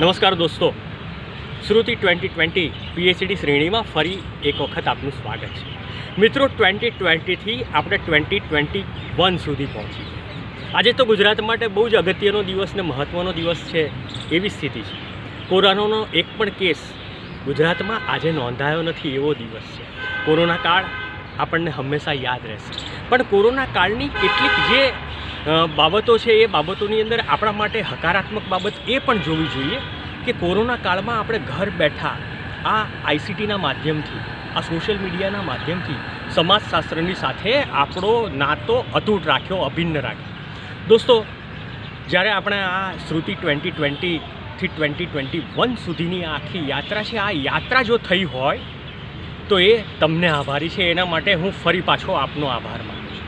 નમસ્કાર દોસ્તો, શ્રુતિ 2020 PhD શ્રેણીમાં ફરી એક વખત આપનું સ્વાગત છે. મિત્રો, 2020થી આપણે 2021 સુધી પહોંચી. આજે તો ગુજરાત માટે બહુ જ અગત્યનો દિવસ ને મહત્ત્વનો દિવસ છે એવી સ્થિતિ છે. કોરોનાનો એક પણ કેસ ગુજરાતમાં આજે નોંધાયો નથી એવો દિવસ છે. કોરોના કાળ આપણને હંમેશા યાદ રહેશે, પણ કોરોના કાળની કેટલીક જે બાબતો છે એ બાબતોની અંદર આપણા માટે હકારાત્મક બાબત એ પણ જોવી જોઈએ કે કોરોના કાળમાં આપણે ઘર બેઠા આ આઈસીટીના માધ્યમથી, આ સોશિયલ મીડિયાના માધ્યમથી સમાજશાસ્ત્રની સાથે આપણો નાતો અતૂટ રાખ્યો, અભિન્ન રાખ્યો. દોસ્તો, જ્યારે આપણે આ શ્રુતિ 2020થી 2021 સુધીની આખી યાત્રા છે, આ યાત્રા જો થઈ હોય તો એ તમને આભારી છે. એના માટે હું ફરી પાછો આપનો આભાર માનું છું.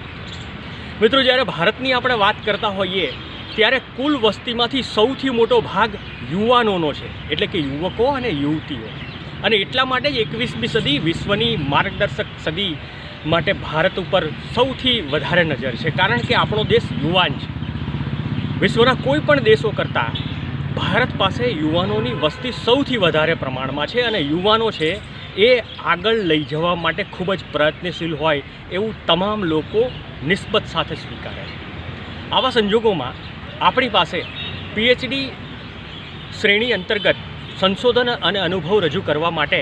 મિત્રો, જ્યારે ભારતની આપણે વાત કરતા હોઈએ ત્યારે કુલ વસ્તીમાંથી સૌથી મોટો ભાગ યુવાનોનો છે, એટલે કે યુવકો અને યુવતીઓ. અને એટલા માટે જ 21મી સદી વિશ્વની માર્ગદર્શક સદી માટે ભારત ઉપર સૌથી વધારે નજર છે, કારણ કે આપણો દેશ યુવાન છે. વિશ્વના કોઈ પણ દેશો કરતાં ભારત પાસે યુવાનોની વસ્તી સૌથી વધારે પ્રમાણમાં છે અને યુવાનો છે એ આગળ લઈ જવા માટે ખૂબ જ પ્રયત્નશીલ હોય એવું તમામ લોકો નિસ્બત સાથે સ્વીકારે છે. આવા સંજોગોમાં આપણી પાસે PhD શ્રેણી અંતર્ગત સંશોધન અને અનુભવ રજૂ કરવા માટે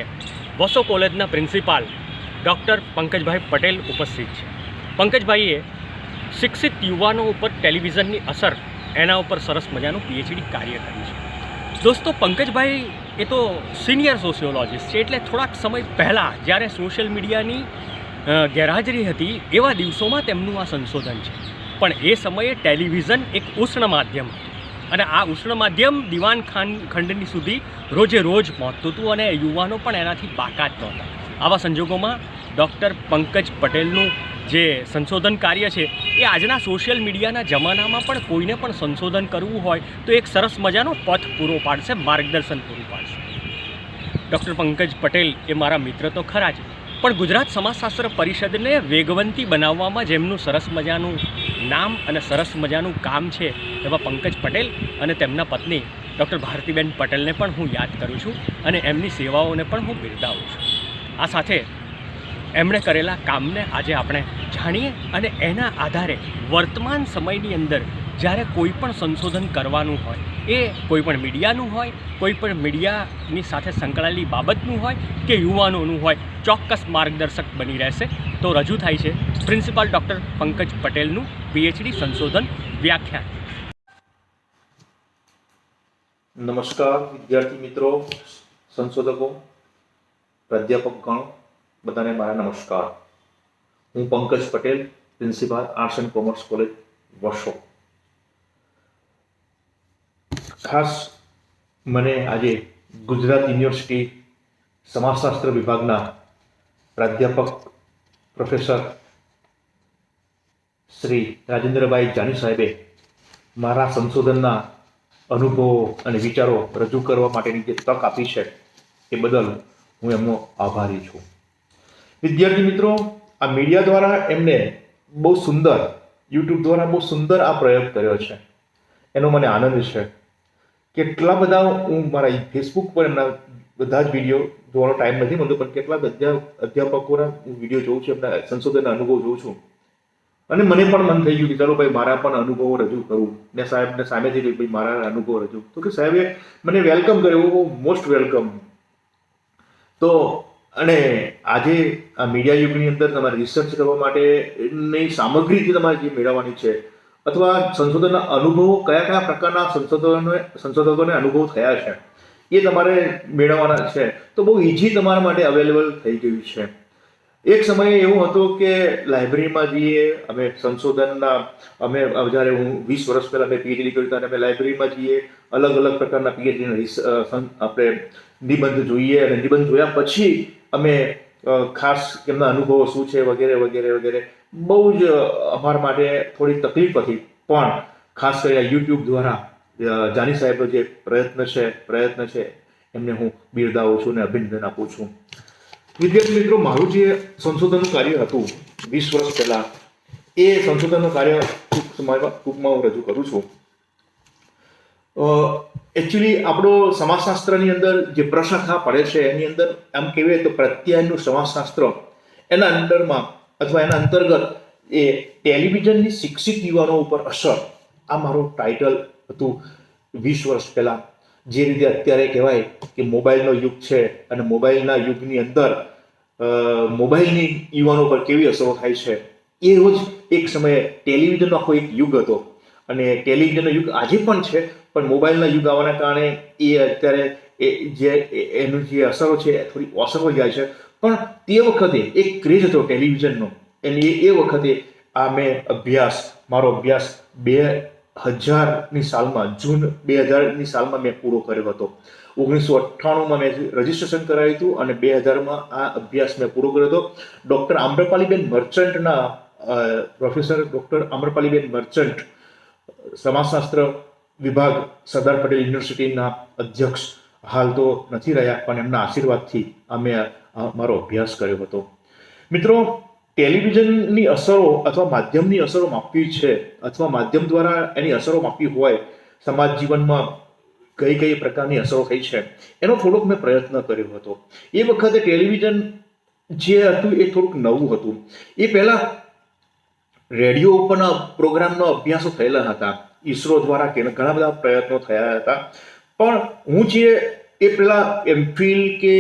વસો કોલેજના પ્રિન્સિપાલ ડૉક્ટર પંકજભાઈ પટેલ ઉપસ્થિત છે. પંકજભાઈએ શિક્ષિત યુવાનો ઉપર ટેલિવિઝનની અસર એના ઉપર સરસ મજાનું PhD કાર્ય કર્યું છે. દોસ્તો, પંકજભાઈ એ તો સિનિયર સોશિયોલોજિસ્ટ છે, એટલે થોડાક સમય પહેલાં જ્યારે સોશિયલ મીડિયાની ગેરહાજરી હતી એવા દિવસોમાં તેમનું આ સંશોધન છે. પણ એ સમયે ટેલિવિઝન એક ઉષ્ણ માધ્યમ હતું અને આ ઉષ્ણ માધ્યમ દિવાન ખંડની સુધી રોજે રોજ પહોંચતું હતું અને યુવાનો પણ એનાથી બાકાત નહોતા. આવા સંજોગોમાં ડૉક્ટર પંકજ પટેલનું જે સંશોધન કાર્ય છે એ આજના સોશિયલ મીડિયાના જમાનામાં પણ કોઈને પણ સંશોધન કરવું હોય તો એક સરસ મજાનો પથ પૂરો પાડશે, માર્ગદર્શન પૂરું પાડશે. ડૉક્ટર પંકજ પટેલ એ મારા મિત્ર તો ખરા જ, પણ ગુજરાત સમાજશાસ્ત્ર પરિષદને વેગવંતી બનાવવામાં જેમનું સરસ મજાનું નામ અને સરસ મજાનું કામ છે એવા પંકજ પટેલ અને તેમના પત્ની ડૉક્ટર ભારતીબેન પટેલને પણ હું યાદ કરું છું અને એમની સેવાઓને પણ હું બિરદાવું છું. આ સાથે એમણે કરેલા કામને આજે આપણે જાણીએ અને એના આધારે વર્તમાન સમયની અંદર જ્યારે કોઈ પણ સંશોધન કરવાનું હોય, એ કોઈ પણ મીડિયાનું હોય, કોઈ પણ મીડિયાની સાથે સંકળાયેલી બાબતનું હોય કે યુવાનોનું હોય, ચોક્કસ માર્ગદર્શક બની રહેશે. તો રજૂ થાય છે પ્રિન્સિપાલ ડૉક્ટર પંકજ પટેલનું PhD સંશોધન વ્યાખ્યાન. નમસ્કાર વિદ્યાર્થી મિત્રો, સંશોધકો, પ્રાધ્યાપકગણ, બધાને મારા નમસ્કાર. હું Pankaj Patel, principal arts and commerce college Vaso. ખાસ મને આજે ગુજરાત યુનિવર્સિટી સમાજશાસ્ત્ર વિભાગના પ્રાધ્યાપક પ્રોફેસર શ્રી રાજેન્દ્રભાઈ જાની સાહેબે મારા સંશોધનના અનુભવો અને વિચારો રજૂ કરવા માટેની જે તક આપી છે એ બદલ હું એમનો આભારી છું. વિદ્યાર્થી મિત્રો, આ મીડિયા દ્વારા એમને બહુ સુંદર, યુટ્યુબ દ્વારા બહુ સુંદર આ પ્રયોગ કર્યો છે, એનો મને આનંદ છે. કેટલા બધા હું મારા ફેસબુક પર એમના બધા જ વિડીયો જોવાનો ટાઈમ નથી મળતો, પણ કેટલા બધા અધ્યાપકોના વિડીયો જોઉં છું, એમના સંશોધનના અનુભવ જોઉં છું અને મને પણ મન થઈ ગયું કે ચાલો ભાઈ મારા પણ અનુભવો રજૂ કરું. ને સાહેબને સામેથી ભાઈ મારા અનુભવો રજૂ, તો કે સાહેબે મને વેલકમ કર્યો, મોસ્ટ વેલકમ. તો અને આજે આ મીડિયા યુગની અંદર તમારે રિસર્ચ કરવા માટેની સામગ્રી જે તમારે જે મેળવવાની છે અથવા સંશોધનના અનુભવો કયા કયા પ્રકારના સંશોધકોને અનુભવ થયા છે એ તમારે મેળવવાના છે, તો બહુ ઇઝી તમારા માટે અવેલેબલ થઈ ગયું છે. એક સમયે એવું હતું કે લાઇબ્રેરીમાં જઈએ, અમે સંશોધનના જ્યારે હું 20 વર્ષ પહેલાં મેં PhD કર્યું ત્યારે અમે લાઇબ્રેરીમાં જઈએ, અલગ અલગ પ્રકારના PhDના આપણે નિબંધ જોઈએ અને નિબંધ જોયા પછી અમે ખાસ એમના અનુભવો શું છે વગેરે વગેરે વગેરે. બહુ જ અમારા માટે થોડી તકલીફ હતી, પણ ખાસ કરીને યુટ્યુબ દ્વારા જાની સાહેબનો જે પ્રયત્ન છે એમને હું બિરદાવું છું અને અભિનંદન આપું છું. વિદ્યાર્થી મિત્રો, મારું જે સંશોધનનું કાર્ય હતું 20 વર્ષ પહેલાં, એ સંશોધનનું કાર્ય ટૂંકમાં હું રજૂ કરું છું. એકચ્યુઅલી આપણો સમાજશાસ્ત્રની અંદર જે પ્રશાખા પડે છે એની અંદર આમ કહેવાય તો પ્રત્યાયનનું સમાજશાસ્ત્ર એના અંદરમાં અથવા એના અંતર્ગત એ ટેલિવિઝનની શિક્ષિત યુવાનો ઉપર અસર આ મારું ટાઇટલ હતું 20 વર્ષ પહેલાં. જે રીતે અત્યારે કહેવાય કે મોબાઈલનો યુગ છે અને મોબાઈલના યુગની અંદર મોબાઈલની યુવાનો પર કેવી અસરો થાય છે એવો જ એક સમયે ટેલિવિઝનનો આખો એક યુગ હતો. અને ટેલિવિઝનનો યુગ આજે પણ છે, પણ મોબાઈલના યુગ આવવાના કારણે એ અત્યારે એનું જે અસરો છે એ થોડી ઓછો થઈ જાય છે. પણ તે વખતે એક ક્રેઝ હતો ટેલિવિઝનનો અને એ વખતે મારો અભ્યાસ 2000ની સાલમાં જૂન 2000ની સાલમાં મેં પૂરો કર્યો હતો. 1998માં મેં રજીસ્ટ્રેશન કરાવ્યું હતું અને 2000માં આ અભ્યાસ મેં પૂરો કર્યો હતો. ડૉક્ટર આમ્રપાલીબેન મર્ચન્ટના પ્રોફેસર ડૉક્ટર આમ્રપાલીબેન મર્ચન્ટ સમાજશાસ્ત્ર વિભાગ સરદાર પટેલ યુનિવર્સિટીના અધ્યક્ષ હાલ તો નથી રહ્યા, પણ એમના આશીર્વાદથી અમે મારો અભ્યાસ કર્યો હતો. મિત્રો, ટેલિવિઝનની અસરો અથવા માધ્યમની અસરો માપવી છે અથવા માધ્યમ દ્વારા એની અસરો માપવી હોય, સમાજ જીવનમાં કઈ કઈ પ્રકારની અસરો થઈ છે એનો થોડોક મેં પ્રયત્ન કર્યો હતો. એ વખતે ટેલિવિઝન જે હતું એ થોડુંક નવું હતું. એ પહેલાં રેડિયો ઉપરના પ્રોગ્રામનો અભ્યાસો થયેલા હતા. ઈસરો દ્વારા ઘણા બધા પ્રયત્નો થયા હતા. પણ હું જે એ પેલા એમફિલ કે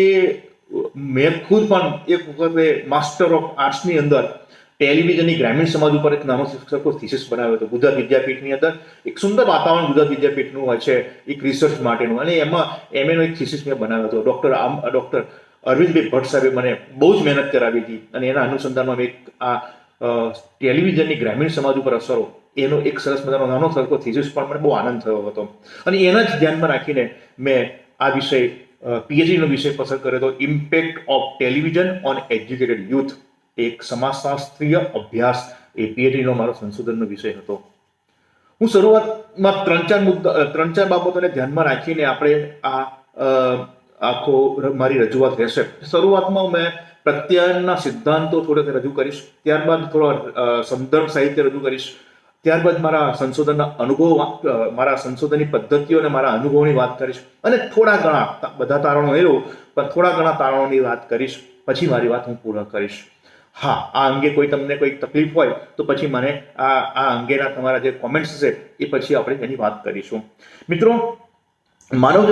મેં ખુદ પણ એક વખતે માસ્ટર ઓફ આર્ટ્સની અંદર ટેલિવિઝનની ગ્રામીણ સમાજ ઉપર એક નાનો થીસીસ બનાવ્યો હતો ગુજરાત વિદ્યાપીઠની અંદર. એક સુંદર વાતાવરણ ગુજરાત વિદ્યાપીઠનું હોય છે એક રિસર્ચ માટેનું, અને એમાં એમએનો એક થીસીસ મેં બનાવ્યો હતો. ડૉક્ટર અરવિંદભાઈ ભટ્ટ સાહેબે મને બહુ જ મહેનત કરાવી હતી અને એના અનુસંધાનમાં મેં આ ટેલિવિઝનની ગ્રામીણ સમાજ ઉપર અસરો એનો એક સરસ મજાનો નાનો સરખો થીસીસ પણ મને બહુ આનંદ થયો હતો. અને એના જ ધ્યાનમાં રાખીને મેં આ વિષય પીએચડીનો વિષય પસંદ કર્યો હતો, impact of television on educated youth. એક સમાજશાસ્ત્રીય અભ્યાસ એ પીએચડીનો મારો સંશોધનનો વિષય હતો. હું શરૂઆતમાં ત્રણ ચાર બાબતોને ધ્યાનમાં રાખીને આપણે આ આખો મારી રજૂઆત રહેશે. શરૂઆતમાં મેં પ્રત્યાયનના સિદ્ધાંતો થોડાક રજૂ કરીશ, ત્યારબાદ થોડા સંદર્ભ સાહિત્ય રજૂ કરીશ, ત્યારબાદ મારા સંશોધનના અનુભવ, મારા સંશોધનની પદ્ધતિઓ અને મારા અનુભવની વાત કરીશ, અને થોડા ઘણા બધા તારણો નહીં લઉં પણ થોડા ઘણા તારણોની વાત કરીશ. પછી મારી વાત હું પૂર્ણ કરીશ. હા, આ અંગે તમને કોઈ તકલીફ હોય તો પછી મને આ અંગેના તમારા જે કોમેન્ટ્સ છે એ પછી આપણે એની વાત કરીશું. મિત્રો, માનવ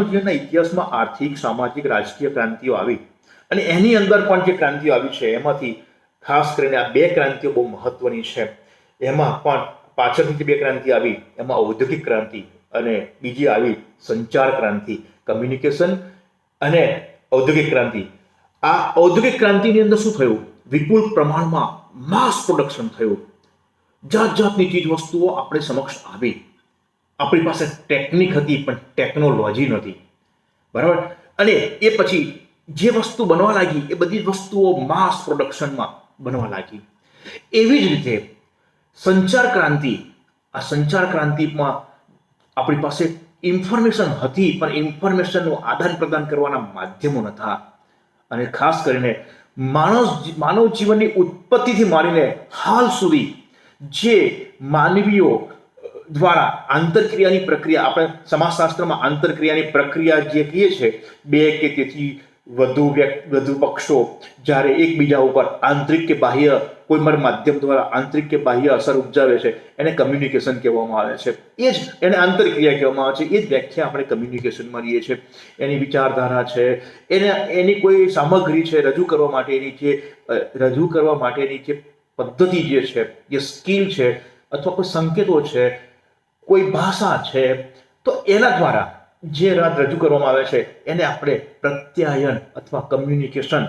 જીવનના ઇતિહાસમાં આર્થિક, સામાજિક, રાજકીય ક્રાંતિઓ આવી અને એની અંદર પણ જે ક્રાંતિઓ આવી છે એમાંથી ખાસ કરીને આ બે ક્રાંતિઓ બહુ મહત્વની છે. એમાં પણ પાછળની જે બે ક્રાંતિ આવી એમાં ઔદ્યોગિક ક્રાંતિ અને બીજી આવી સંચાર ક્રાંતિ, કમ્યુનિકેશન અને ઔદ્યોગિક ક્રાંતિ. આ ઔદ્યોગિક ક્રાંતિની અંદર શું થયું? વિપુલ પ્રમાણમાં માસ પ્રોડક્શન થયું. જાત જાતની ચીજ વસ્તુઓ આપણે સમક્ષ આવી. આપણી પાસે ટેકનિક હતી પણ ટેકનોલોજી નહોતી, બરાબર? અને એ પછી જે વસ્તુ બનવા લાગી એ બધી વસ્તુઓ માસ પ્રોડક્શનમાં બનવા લાગી. એવી જ રીતે સંચાર ક્રાંતિ, આ સંચાર ક્રાંતિમાં આપણી પાસે ઇન્ફોર્મેશન હતી પણ ઇન્ફોર્મેશનનું આદાન પ્રદાન કરવાના માધ્યમો નહોતા. અને ખાસ કરીને માનવ જીવનની ઉત્પત્તિથી માંડીને હાલ સુધી જે માનવીઓ દ્વારા આંતરક્રિયાની પ્રક્રિયા, આપણે સમાજશાસ્ત્રમાં આંતરક્રિયાની પ્રક્રિયા જે કહીએ છીએ, બે કે તેથી વધુ પક્ષો જ્યારે એકબીજા ઉપર આંતરિક કે બાહ્ય કોઈ માધ્યમ દ્વારા આંતરિક કે બાહ્ય અસર ઉપજાવે છે એને કમ્યુનિકેશન કહેવામાં આવે છે. એ જ એને આંતરક્રિયા કહેવામાં આવે છે. એ જ વ્યાખ્યા આપણે કમ્યુનિકેશનમાં લઈએ છીએ. એની વિચારધારા છે, એની કોઈ સામગ્રી છે રજૂ કરવા માટેની જે પદ્ધતિ જે છે, જે સ્કિલ છે, અથવા કોઈ સંકેતો છે, કોઈ ભાષા છે, તો એના દ્વારા જે રજૂ કરવામાં આવે છે એને આપણે પ્રત્યાયન અથવા કમ્યુનિકેશન,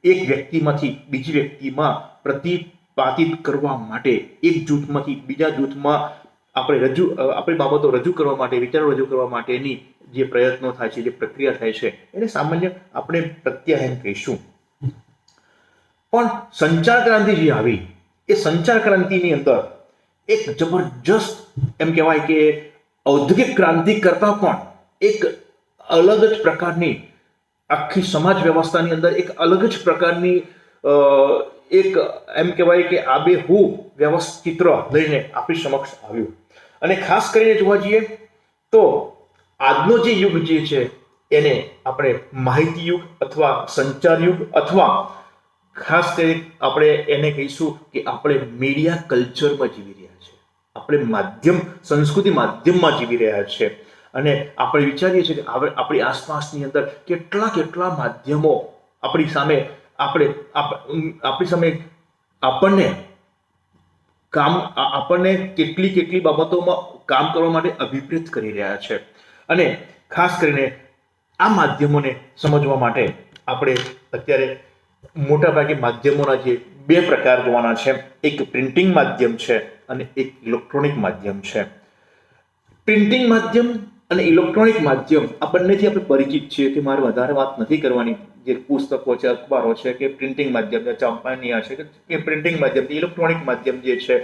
એક વ્યક્તિમાંથી બીજી વ્યક્તિમાં પ્રતિપાદિત કરવા માટે, એક જૂથમાંથી બીજા જૂથમાં આપણી બાબતો રજૂ કરવા માટે, વિચારો રજૂ કરવા માટેની જે પ્રયત્નો થાય છે, જે પ્રક્રિયા થાય છે એને સામાન્ય આપણે પ્રત્યાયન કહીશું. પણ સંચાર ક્રાંતિ જે આવી એ સંચાર ક્રાંતિની અંદર એક જબરજસ્ત એમ કહેવાય કે ઔદ્યોગિક ક્રાંતિ કરતાં પણ એક અલગ જ પ્રકારની આખી સમાજ વ્યવસ્થાની અંદર એક અલગ જ પ્રકારની એક એમ કહેવાય કે આબેહૂબ ચિત્ર લઈને આપણી સમક્ષ આવ્યું. અને ખાસ કરીને જોવા જઈએ તો આજનો જે યુગ જે છે એને આપણે માહિતી યુગ અથવા સંચાર યુગ અથવા ખાસ કરી આપણે એને કહીશું કે આપણે મીડિયા કલ્ચરમાં જીવી રહ્યા છીએ. આપણે માધ્યમ સંસ્કૃતિ માધ્યમમાં જીવી રહ્યા છે અને આપણે વિચારીએ છીએ કે આપણી આસપાસની અંદર કેટલા માધ્યમો આપણી સામે આપણને કેટલી બાબતોમાં કામ કરવા માટે અભિપ્રેત કરી રહ્યા છે. અને ખાસ કરીને આ માધ્યમોને સમજવા માટે આપણે અત્યારે મોટાભાગે માધ્યમોના જે બે પ્રકાર જોવાના છે. એક પ્રિન્ટિંગ માધ્યમ છે અને એક ઇલેક્ટ્રોનિક માધ્યમ છે. પ્રિન્ટિંગ માધ્યમ અને ઇલેક્ટ્રોનિક માધ્યમ આ બંનેથી આપણે પરિચિત છીએ કે મારે વધારે વાત નથી કરવાની. જે પુસ્તકો છે, અખબારો છે કે પ્રિન્ટિંગ માધ્યમ છે, ચાંપાનિયા છે કે પ્રિન્ટિંગ માધ્યમ, ઇલેક્ટ્રોનિક માધ્યમ જે છે,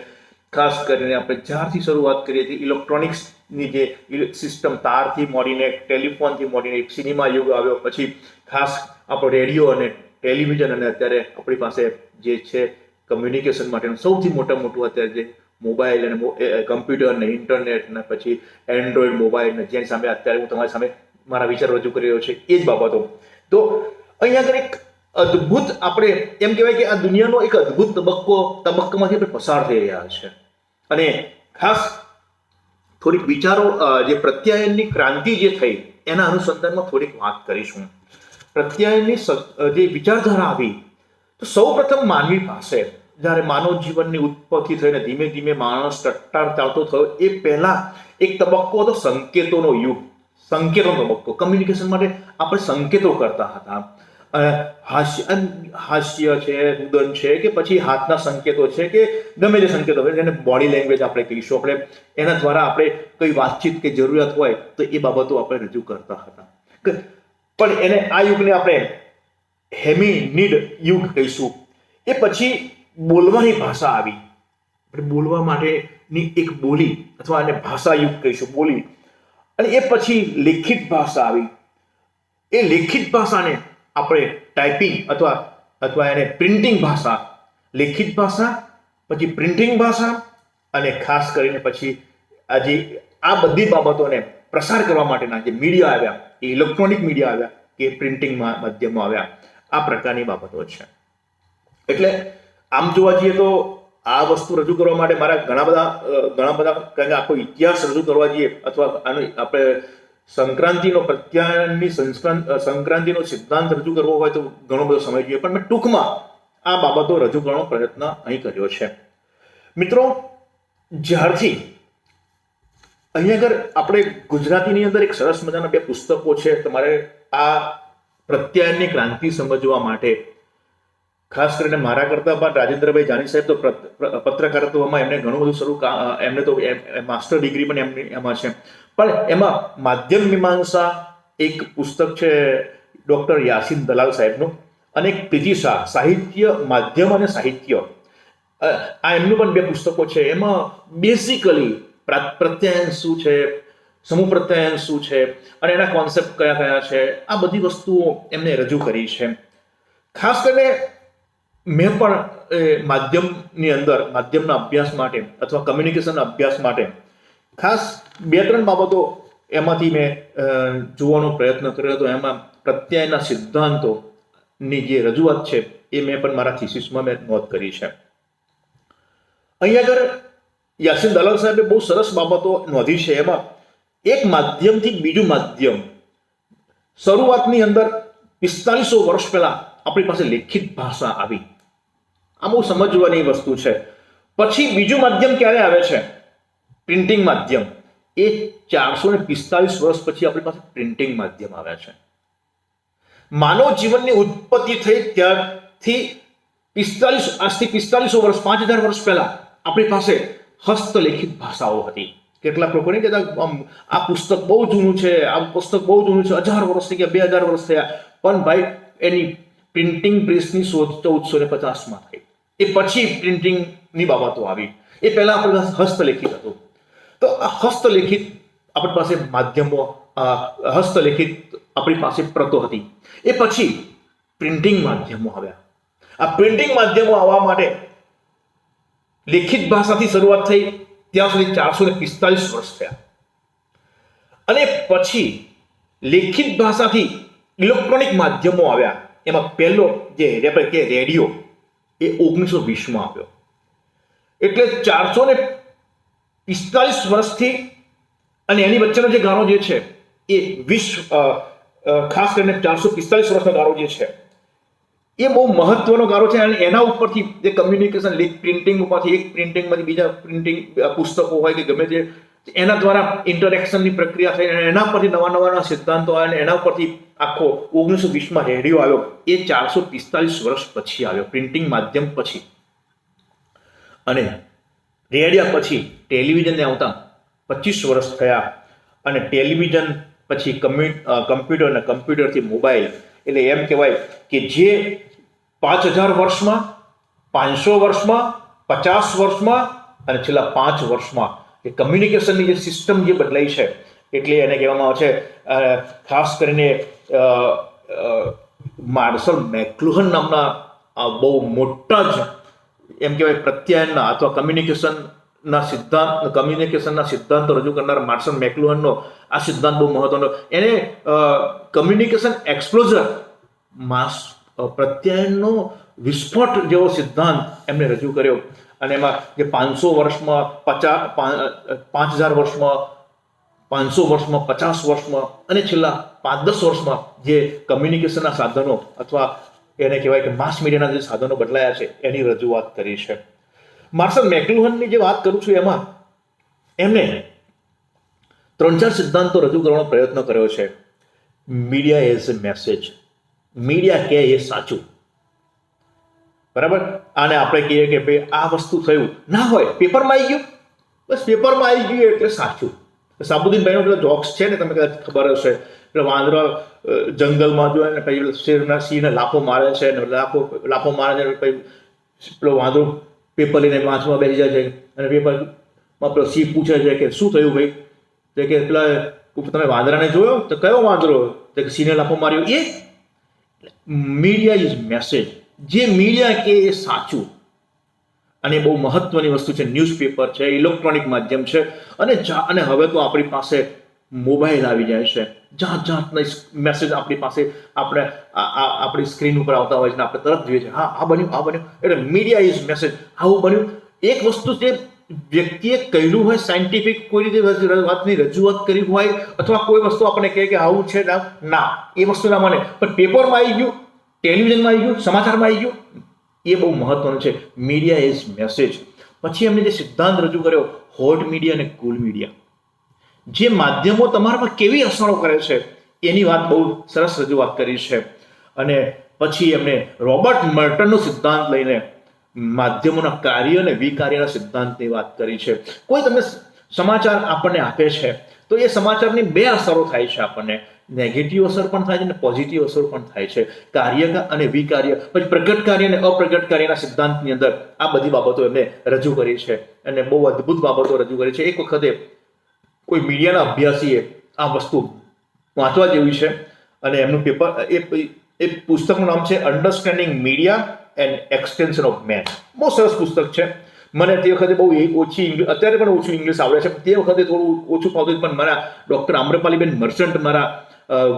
ખાસ કરીને આપણે જ્યારથી શરૂઆત કરીએ છીએ ઇલેક્ટ્રોનિક્સની જે સિસ્ટમ તારથી મોડીને ટેલિફોનથી મોડીને એક સિનેમા યુગ આવ્યો, પછી ખાસ આપણો રેડિયો અને ટેલિવિઝન, અને અત્યારે આપણી પાસે જે છે કમ્યુનિકેશન માટેનું સૌથી મોટું અત્યારે જે મોબાઈલ અને કમ્પ્યુટર ને ઇન્ટરનેટ ને પછી એન્ડ્રોઈડ મોબાઈલ ને જેની સામે અત્યારે હું તમારી સામે મારા વિચાર રજૂ કરી રહ્યો છે એ જ બાબતો. તો અહીંયા આગળ એક અદ્ભુત આપણે એમ કહેવાય કે આ દુનિયાનો એક અદ્ભુત તબક્કામાંથી આપણે પસાર થઈ રહ્યા છે. અને ખાસ થોડીક વિચારો જે પ્રત્યાયનની ક્રાંતિ જે થઈ એના અનુસંધાનમાં થોડીક વાત કરીશું. પ્રત્યાયનની જે વિચારધારા આવી તો સૌ પ્રથમ માનવી પાસે જ્યારે માનવ જીવનની ઉત્પત્તિ થઈને ધીમે ધીમે માણસ ટટ્ટાર ચાલતો થયો એ પહેલા એક તબક્કો હતો સંકેતોનો યુગ. સંકેતોનો તબક્કો. કમ્યુનિકેશન માટે આપણે સંકેતો કરતા હતા. હાસ્ય છે, રુદન છે કે પછી હાથના સંકેતો છે કે ગમે તે સંકેતો હોય જેને બોડી લેંગ્વેજ આપણે કહીશું. આપણે એના દ્વારા આપણે કોઈ વાતચીત કે જરૂરિયાત હોય તો એ બાબતો આપણે રજૂ કરતા હતા. પણ એને આ યુગને આપણે હેમિનિડ યુગ કહીશું. એ પછી બોલવાની ભાષા આવી. આપણે બોલવા માટેની એક બોલી અથવા એને ભાષા યુગ કહીશું, બોલી. અને એ પછી લેખિત ભાષા આવી. એ લેખિત ભાષાને આપણે ટાઈપિંગ અથવા એને પ્રિન્ટિંગ ભાષા, લેખિત ભાષા, પછી પ્રિન્ટિંગ ભાષા, અને ખાસ કરીને પછી આજે આ બધી બાબતોને પ્રસાર કરવા માટેના જે મીડિયા આવ્યા, એ ઇલેક્ટ્રોનિક મીડિયા આવ્યા કે પ્રિન્ટિંગ માધ્યમો આવ્યા. આ પ્રકારની બાબતો છે. એટલે આમ જોવા જઈએ તો આ વસ્તુ રજૂ કરવા માટે મારા ઘણા બધા કારણ કે આખો ઇતિહાસ રજૂ કરવા જઈએ અથવા આપણે સંક્રાંતિનો પ્રત્યાયનની સંક્રાંતિનો સિદ્ધાંત રજૂ કરવો હોય તો ઘણો બધો સમય જોઈએ. પણ મેં ટૂંકમાં આ બાબતો રજૂ કરવાનો પ્રયત્ન અહીં કર્યો છે. મિત્રો, જ્યારથી અહીંયા આગળ આપણે ગુજરાતીની અંદર એક સરસ મજાના બે પુસ્તકો છે. તમારે આ પ્રત્યાયનની ક્રાંતિ સમજવા માટે ખાસ કરીને મારા કરતા પણ રાજેન્દ્રભાઈ જાની સાહેબ તો પત્રકારત્વમાં એમને ઘણું બધું એમને તો માસ્ટર ડિગ્રી પણ એમાં છે. પણ એમાં માધ્યમ મીમાંસા એક પુસ્તક છે ડૉક્ટર યાસીન દલાલ સાહેબનું, અને એક પીજી શાહ સાહિત્ય, માધ્યમ અને સાહિત્ય, આ એમનું પણ બે પુસ્તકો છે. એમાં બેઝિકલી પ્રત્યાયન શું છે, સમૂહ પ્રત્યાયન શું છે અને એના કોન્સેપ્ટ કયા છે, આ બધી વસ્તુઓ એમને રજૂ કરી છે. ખાસ કરીને મેં પણ માધ્યમની અંદર માધ્યમના અભ્યાસ માટે અથવા કમ્યુનિકેશનના અભ્યાસ માટે ખાસ 2-3 બાબતો એમાંથી મેં જોવાનો પ્રયત્ન કર્યો હતો. એમાં પ્રત્યાયનના સિદ્ધાંતોની જે રજૂઆત છે એ મેં પણ મારા થીસીસમાં મેં નોંધ કરી છે. અહીંયા આગળ યાસીન દલાલ સાહેબે બહુ સરસ બાબતો નોંધી છે. એમાં એક માધ્યમથી બીજું માધ્યમ, શરૂઆતની અંદર 4500 વર્ષ પહેલા આપણી પાસે લેખિત ભાષા આવી. આ બહુ સમજવાની વસ્તુ છે. પછી બીજું માધ્યમ ક્યારે આવે છે? પ્રિન્ટિંગ માધ્યમ. એ 445 વર્ષ પછી આપણી પાસે પ્રિન્ટિંગ માધ્યમ આવ્યા છે. માનવ જીવનની ઉત્પત્તિ થઈ ત્યારથી આજથી 4500 વર્ષ, 5000 વર્ષ પહેલા આપણી પાસે હસ્તલેખિત ભાષાઓ હતી. કેટલાક લોકો નહીં કહેતા આ પુસ્તક બહુ જૂનું છે, આ પુસ્તક બહુ જૂનું છે, 1000 વર્ષ થઈ ગયા, 2000 વર્ષ થયા. પણ ભાઈ એની પ્રિન્ટિંગ પ્રેસની શોધ 1450માં થઈ. એ પછી પ્રિન્ટિંગની બાબતો આવી. એ પહેલા આપણી પાસે હસ્તલેખિત હતું. તો આ હસ્તલેખિત આપણી પાસે માધ્યમો, હસ્તલેખિત આપણી પાસે પ્રતો હતી. એ પછી પ્રિન્ટિંગ માધ્યમો આવ્યા. આ પ્રિન્ટિંગ માધ્યમો આવવા માટે લેખિત ભાષાથી શરૂઆત થઈ ત્યાં સુધી 445 વર્ષ થયા. અને પછી લેખિત ભાષાથી ઇલેક્ટ્રોનિક માધ્યમો આવ્યા. એમાં પહેલો જે આપણે કે રેડિયો એ 1920માં આવ્યો. એટલે 445 વર્ષથી અને એની વચ્ચેનો જે ગાળો જે છે એ ખાસ કરીને 445 વર્ષનો ગાળો જે છે એ બહુ મહત્વનો ગાળો છે. અને એના ઉપરથી જે કમ્યુનિકેશન પ્રિન્ટિંગ ઉપરથી એક પ્રિન્ટિંગમાંથી બીજા પ્રિન્ટિંગ પુસ્તકો હોય કે ગમે તે એના દ્વારા ઇન્ટરેક્શનની પ્રક્રિયા થઈ અને એના પરથી નવા સિદ્ધાંતો આવ્યા અને એના ઉપરથી આખો 1920માં રેડિયો આવ્યો. એ 445 વર્ષ પછી આવ્યો, પ્રિન્ટિંગ માધ્યમ પછી. અને રેડિયા પછી ટેલિવિઝનને આવતા 25 વર્ષ થયા અને ટેલિવિઝન પછી કમ્પ્યુટર અને કમ્પ્યુટરથી મોબાઈલ. એટલે એમ કહેવાય કે જે 5000 વર્ષમાં, 500 વર્ષમાં, 50 વર્ષમાં અને છેલ્લા 5 વર્ષમાં એ કમ્યુનિકેશનની જે સિસ્ટમ જે બદલાઈ છે એટલે એને કહેવામાં આવે છે ખાસ કરીને માર્શલ મેકલુહન નામના બહુ મોટા જ એમ કહેવાય પ્રત્યાયનના અથવા કમ્યુનિકેશનના સિદ્ધાંતો રજૂ કરનાર માર્શલ મેકલુહનનો આ સિદ્ધાંત બહુ મહત્વનો. એને કમ્યુનિકેશન એક્સપ્લોઝર પ્રત્યાયનનો વિસ્ફોટ જેવો સિદ્ધાંત એમને રજૂ કર્યો. અને એમાં જે 500 વર્ષમાં, 5000 વર્ષમાં, 500 વર્ષમાં, 50 વર્ષમાં અને છેલ્લા 5-10 વર્ષમાં જે કમ્યુનિકેશનના સાધનો અથવા એને કહેવાય કે માસ મીડિયાના જે સાધનો બદલાયા છે એની રજૂઆત કરી છે. માર્શલ મેકલુહનની જે વાત કરું છું એમાં એમણે 3-4 સિદ્ધાંતો રજૂ કરવાનો પ્રયત્ન કર્યો છે. Media as a message, media કે એ સાચું, બરાબર. આને આપણે કહીએ કે ભાઈ આ વસ્તુ થયું ના હોય, પેપરમાં આવી ગયું, બસ પેપરમાં આવી ગયું એટલે સાચું. સાબુદ્દીનભાઈનો પેલો જોક્સ છે ને, તમને કદાચ ખબર હશે, એટલે વાંદરો જંગલમાં જો ને પછી સિંહને લાફો મારે છે ને લાફો મારે છે, પછી પેલો વાંદરો પેપર લઈને વાંચવા બેસી જાય છે અને પેપરમાં પેલો સિંહ પૂછે છે કે શું થયું ભાઈ? તો કે પેલા તમે વાંદરાને જોયો? તો કયો વાંદરો? તો કે સિંહને લાફો માર્યો. એ મીડિયા ઇઝ મેસેજ, જે મીડિયા કે એ સાચું. અને બહુ મહત્વની વસ્તુ છે. ન્યૂઝપેપર છે, ઇલેક્ટ્રોનિક માધ્યમ છે અને હવે તો આપણી પાસે મોબાઈલ આવી જાય છે. જાતના મેસેજ આપણી પાસે આપણી સ્ક્રીન ઉપર આવતા હોય છે ને આપણે તરત જોઈએ છે હા આ બન્યું. એટલે મીડિયા ઇઝ મેસેજ. આવું બન્યું. એક વસ્તુ જે વ્યક્તિએ કહેલું હોય, સાયન્ટિફિક કોઈ રીતે વાતની રજૂઆત કરી હોય અથવા કોઈ વસ્તુ આપણને કહે કે આવું છે ના, એ વસ્તુ ના માને, પણ પેપરમાં આવી ગયું, ટેલિવિઝનમાં આવી ગયું, સમાચારમાં આવી ગયું, એ બહુ મહત્વનું છે. Media is message. પછી એમને જે સિદ્ધાંત રજૂ કર્યો હોટ મીડિયા અને કુલ મીડિયા, જે માધ્યમો તમારા પર કેવી અસરો કરે છે એની વાત બહુ સરસ રજૂઆત કરી છે. અને પછી એમને રોબર્ટ મર્ટનનો સિદ્ધાંત લઈને માધ્યમોના કાર્ય અને વિકાર્યના સિદ્ધાંતની વાત કરી છે. કોઈ તમને સમાચાર આપણને આપે છે તો એ સમાચારની 2 અસરો થાય છે. આપણને નેગેટિવ અસર પણ થાય છે અને પોઝિટિવ અસર પણ થાય છે. કાર્ય અને વિકાર્ય, પછી પ્રગટ કાર્ય અને અપ્રગટ કાર્યના સિદ્ધાંતની અંદર આ બધી બાબતો એમને રજૂ કરી છે અને બહુ અદ્ભુત બાબતો રજૂ કરી છે. એક વખતે કોઈ મીડિયાના અભ્યાસીએ આ વસ્તુ વાંચવા જેવી છે અને એમનું પેપર એ પુસ્તકનું નામ છે understanding media and extension of man. બહુ સરસ પુસ્તક છે. મને તે વખતે બહુ અત્યારે પણ ઓછું ઇંગ્લિશ આવડે છે, તે વખતે થોડું ઓછું ફાવતું, પણ મારા ડૉક્ટર આમ્રપાલીબેન મર્ચન્ટ મારા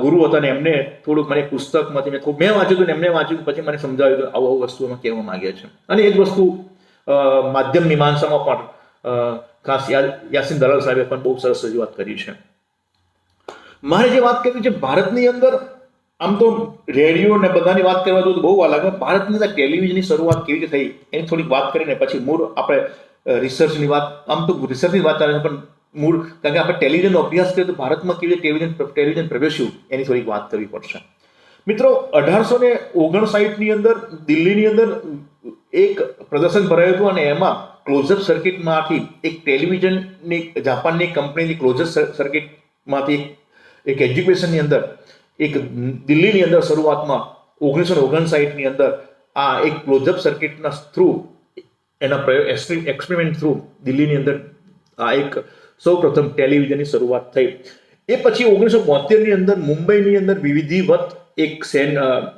ગુરુ હતા ને એમને થોડુંક મને પુસ્તકમાંથી મેં વાંચ્યું હતું ને એમને વાંચ્યું, પછી મને સમજાવ્યું હતું આવું વસ્તુ એમાં કહેવા માંગે છે. અને એ જ વસ્તુ માધ્યમ મીમાંસામાં પણ ખાસ યાસીન દલાલ સાહેબે પણ બહુ સરસ રજૂઆત કરી છે. મારે જે વાત કરવી છે ભારતની અંદર, આમ તો રેડિયો ને બધાની વાત કરવા જોઈએ તો બહુ વાર લાગે. ભારતની અંદર ટેલિવિઝનની શરૂઆત કેવી રીતે થઈ એની થોડીક વાત કરીને પછી મૂળ આપણે રિસર્ચની વાત, આમ તો રિસર્ચની વાત ચાલે છે પણ મૂળ, કારણ કે આપણે ટેલિવિઝનનો અભ્યાસ કરીએ તો ભારતમાં કેવી રીતે ટેલિવિઝન પ્રવેશ્યું એની થોડીક વાત કરવી પડશે. મિત્રો, 1859ની અંદર દિલ્હીની અંદર એક પ્રદર્શન ભરાયું હતું અને એમાં ક્લોઝઅપ સર્કિટમાંથી એક ટેલિવિઝનની જાપાનની કંપનીની ક્લોઝઅપ સર્કિટમાંથી એક એજ્યુકેશનની અંદર એક દિલ્હીની અંદર શરૂઆતમાં 1959ની અંદર આ એક ક્લોઝઅપ સર્કિટના થ્રુ એના એક્સપેરિમેન્ટ થ્રુ દિલ્હીની અંદર આ એક સૌ પ્રથમ ટેલિવિઝનની શરૂઆત થઈ. એ પછી 1972ની અંદર મુંબઈની અંદર વિધિવત એક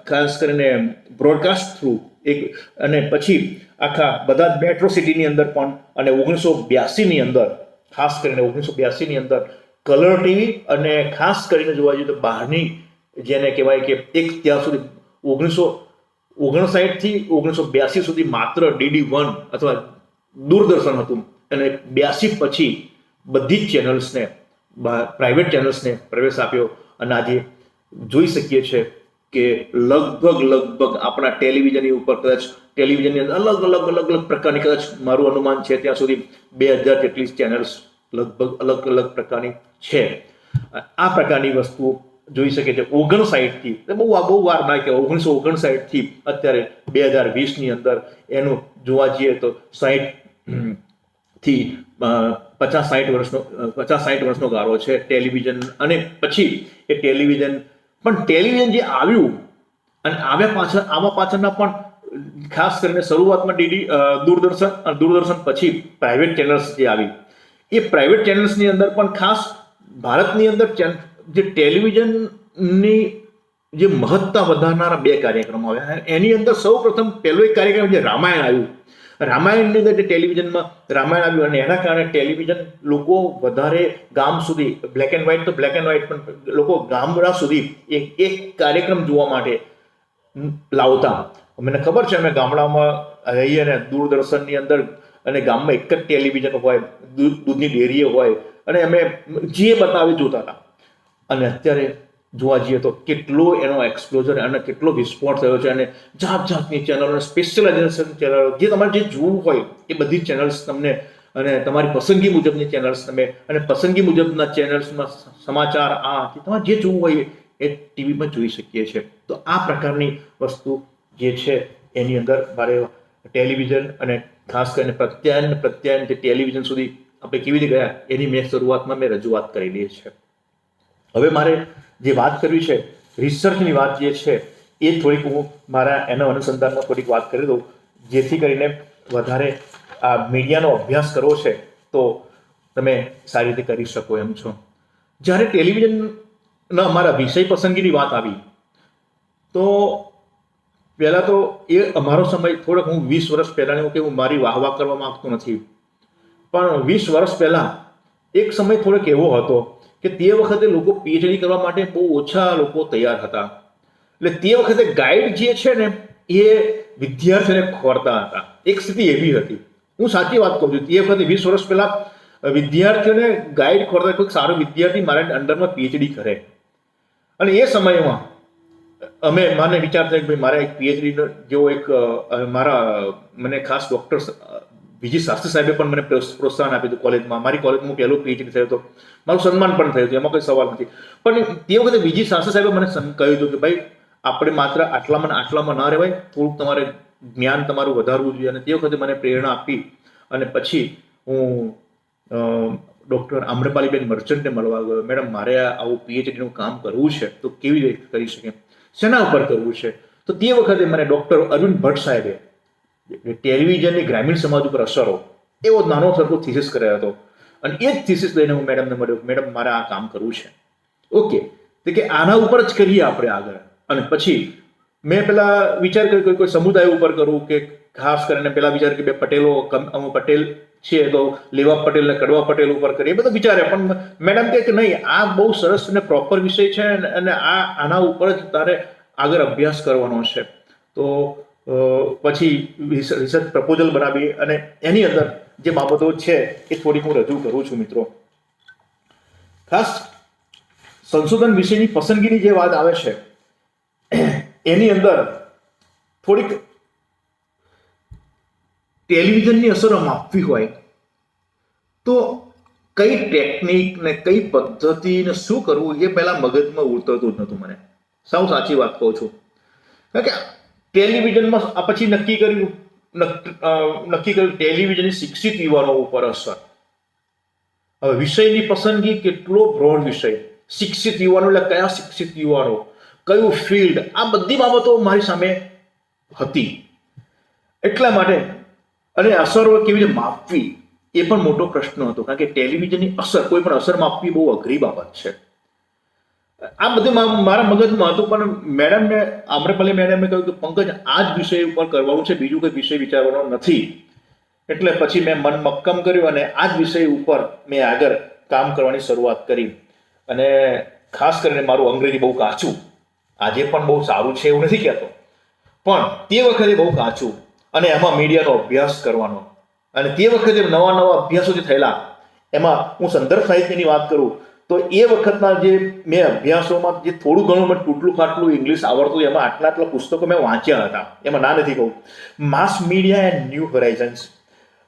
ખાસ કરીને બ્રોડકાસ્ટ થ્રુ એક, અને પછી આખા બધા મેટ્રો સિટીની અંદર પણ, અને 1982ની અંદર ખાસ કરીને 1982ની અંદર કલર ટીવી અને ખાસ કરીને જોવા જઈએ તો બહારની જેને કહેવાય કે એક ત્યાં સુધી 1959 થી 1982 સુધી માત્ર DD1 અથવા દૂરદર્શન હતું અને 82 પછી બધી જ ચેનલ્સને પ્રાઇવેટ ચેનલ્સને પ્રવેશ આપ્યો અને આજે જોઈ શકીએ છીએ કે લગભગ આપણા ટેલિવિઝનની ઉપર કદાચ ટેલિવિઝનની અંદર અલગ પ્રકારની કદાચ મારું અનુમાન છે ત્યાં સુધી 2000 જેટલી ચેનલ્સ લગભગ અલગ પ્રકારની છે. આ પ્રકારની વસ્તુઓ જોઈ શકે છે 59 થી બહુ વાર ના કે 1959 થી અત્યારે 2020ની અંદર એનું જોવા જઈએ તો 60 થી 50-60 વર્ષનો ગાળો છે ટેલિવિઝન. અને પછી એ ટેલિવિઝન જે આવ્યું અને આવા પાછળના પણ ખાસ કરીને શરૂઆતમાં દૂરદર્શન પછી પ્રાઇવેટ ચેનલ્સ જે આવી એ પ્રાઇવેટ ચેનલ્સની અંદર પણ ખાસ ભારતની અંદર જે ટેલિવિઝનની જે મહત્તા વધારનારા 2 કાર્યક્રમો આવ્યા. એની અંદર સૌ પ્રથમ પહેલો એક કાર્યક્રમ જે રામાયણ આવ્યું. રામાયણની અંદર જે ટેલિવિઝનમાં રામાયણ આવ્યું અને એના કારણે ટેલિવિઝન લોકો વધારે ગામ સુધી બ્લેક એન્ડ વ્હાઇટ પણ લોકો ગામડા સુધી એક કાર્યક્રમ જોવા માટે લાવતા. મને ખબર છે અમે ગામડામાં રહીએ ને દૂરદર્શનની અંદર અને ગામમાં એક જ ટેલિવિઝન હોય, દૂધની ડેરીઓ હોય અને અમે જે બતાવી જોતા હતા. અને અત્યારે જોવા જઈએ તો કેટલો એનો એક્સપ્લોઝર અને કેટલો વિસ્ફોટ થયો છે અને જાતની ચેનલો, સ્પેશિયલાઇઝેશન ચેનલો, જે તમારે જે જોવું હોય એ બધી ચેનલ્સ તમને અને તમારી પસંદગી મુજબની ચેનલ્સ તમે અને પસંદગી મુજબના ચેનલ્સમાં સમાચાર તમારે જે જોવું હોય એ ટીવીમાં જોઈ શકીએ છીએ. તો આ પ્રકારની વસ્તુ જે છે એની અંદર મારે ટેલિવિઝન અને ખાસ કરીને પ્રત્યાયન જે ટેલિવિઝન સુધી આપણે કેવી રીતે ગયા એની શરૂઆતમાં મેં રજૂઆત કરેલી છે. હવે મારે જે વાત કરવી છે રિસર્ચની વાત જે છે એ થોડીક હું મારા એના અનુસંધાનમાં થોડીક વાત કરી દઉં જેથી કરીને વધારે આ મીડિયાનો અભ્યાસ કરવો છે તો તમે સારી રીતે કરી શકો એમ છો. જ્યારે ટેલિવિઝનના અમારા વિષય પસંદગીની વાત આવી તો પહેલાં તો એ અમારો સમય થોડોક હું 20 વર્ષ પહેલાંની કે હું મારી વાહવા કરવા માંગતો નથી પણ 20 વર્ષ પહેલાં એક સમય થોડોક એવો હતો કે તે વખતે લોકો PhD કરવા માટે બહુ ઓછા લોકો તૈયાર હતા. એટલે તે વખતે ગાઈડ જે છે ને એ વિદ્યાર્થીઓને ખોરતા હતા. એક સ્થિતિ એવી હતી. હું સાચી વાત કહું છું. તે વખતે 20 વર્ષ પહેલા વિદ્યાર્થીઓને ગાઈડ ખોરતા કોઈક સારો વિદ્યાર્થી મારા અંડરમાં PhD કરે અને એ સમયમાં મને વિચાર થયો કે ભાઈ મારે એક PhD જેવો એક મને ખાસ ડૉક્ટર બીજી શાસ્ત્રી સાહેબે પણ મને પ્રોત્સાહન આપ્યું હતું કોલેજમાં. મારી કોલેજમાં પહેલો PhD થયો હતો, મારું સન્માન પણ થયું હતું, એમાં કોઈ સવાલ નથી. પણ તે વખતે બીજી શાસ્ત્રી સાહેબે મને કહ્યું હતું કે ભાઈ આપણે માત્ર આટલામાં ના રહેવાય, થોડુંક તમારે જ્ઞાન તમારું વધારવું જોઈએ. અને તે વખતે મને પ્રેરણા આપી અને પછી હું ડૉક્ટર આમ્રપાલીબેન મર્ચન્ટને મળવા ગયો. મેડમ મારે આવું PhDનું કામ કરવું છે તો કેવી રીતે કરી શકે, શેના ઉપર કરવું છે? તો તે વખતે મને ડૉક્ટર અરવિંદ ભટ્ટ સાહેબે ટેલિવિઝનની ગ્રામીણ સમાજ ઉપર અસરો એવો નાનો સરખો થીસીસ કર્યો હતો અને એ જ થીસીસ લઈને હું મેડમને મળ્યો. મેડમ મારે આ કામ કરવું છે. ઓકે, તો કે આના ઉપર જ કરીએ આપણે આગળ. અને પછી મેં પેલા વિચાર કર્યો કોઈ સમુદાય ઉપર કરવું કે ખાસ કરીને પેલા વિચાર કે બે પટેલો પટેલ છે તો લેવા પટેલ ને કડવા પટેલ ઉપર કરીએ, એ બધું વિચારે. પણ મેડમ કહે કે નહીં, આ બહુ સરસ અને પ્રોપર વિષય છે અને આના ઉપર જ તારે આગળ અભ્યાસ કરવાનો છે. તો પછી રિસર્ચ પ્રપોઝલ બનાવી અને એની અંદર જે બાબતો છે એ થોડીક હું રજૂ કરું છું. મિત્રો, ખાસ સંશોધન વિશેની પસંદગીની જે વાત આવે છે એની અંદર થોડીક ટેલિવિઝનની અસરો માપવી હોય તો કઈ ટેકનિક ને કઈ પદ્ધતિ ને શું કરવું એ પહેલા મગજમાં ઉતરતું જ નહોતું મને. સાવ સાચી વાત કહું છું. કારણ કે ટેલિવિઝનમાં પછી નક્કી કર્યું ટેલિવિઝનની શિક્ષિત યુવાનો ઉપર અસર. હવે વિષયની પસંદગી કેટલો બ્રોડ વિષય. શિક્ષિત યુવાનો એટલે કયા શિક્ષિત યુવાનો, કયું ફિલ્ડ, આ બધી બાબતો મારી સામે હતી. એટલા માટે અને અસરો કેવી રીતે માપવી એ પણ મોટો પ્રશ્ન હતો. કારણ કે ટેલિવિઝનની અસર, કોઈ પણ અસર માપવી બહુ અઘરી બાબત છે. આ બધું મારા મગજમાં હતું. પણ મેડમને આમ્રપાલી મેડમે કહ્યું કે પંકજ આ જ વિષય ઉપર કરવાનું છે, બીજું કોઈ વિષય વિચારવાનો નથી. એટલે પછી મેં મન મક્કમ કર્યું અને આ જ વિષય ઉપર મેં આગળ કામ કરવાની શરૂઆત કરી. અને ખાસ કરીને મારું અંગ્રેજી બહુ કાચું, આજે પણ બહુ સારું છે એવું નથી કહેતો, પણ તે વખતે બહુ કાચું, અને એમાં મીડિયાનો અભ્યાસ કરવાનો, અને તે વખતે નવા નવા અભ્યાસો જે થયેલા, એમાં હું સંદર્ભ સાહિત્યની વાત કરું તો એ વખતના જે મેં અભ્યાસોમાં જે થોડું ઘણું મને તૂટલું ફાટલું ઇંગ્લિશ આવડતું, એમાં આટલા પુસ્તકો મેં વાંચ્યા હતા, એમાં ના નથી કહું. માસ મીડિયા એન્ડ ન્યૂ હોરાઇઝન્સ,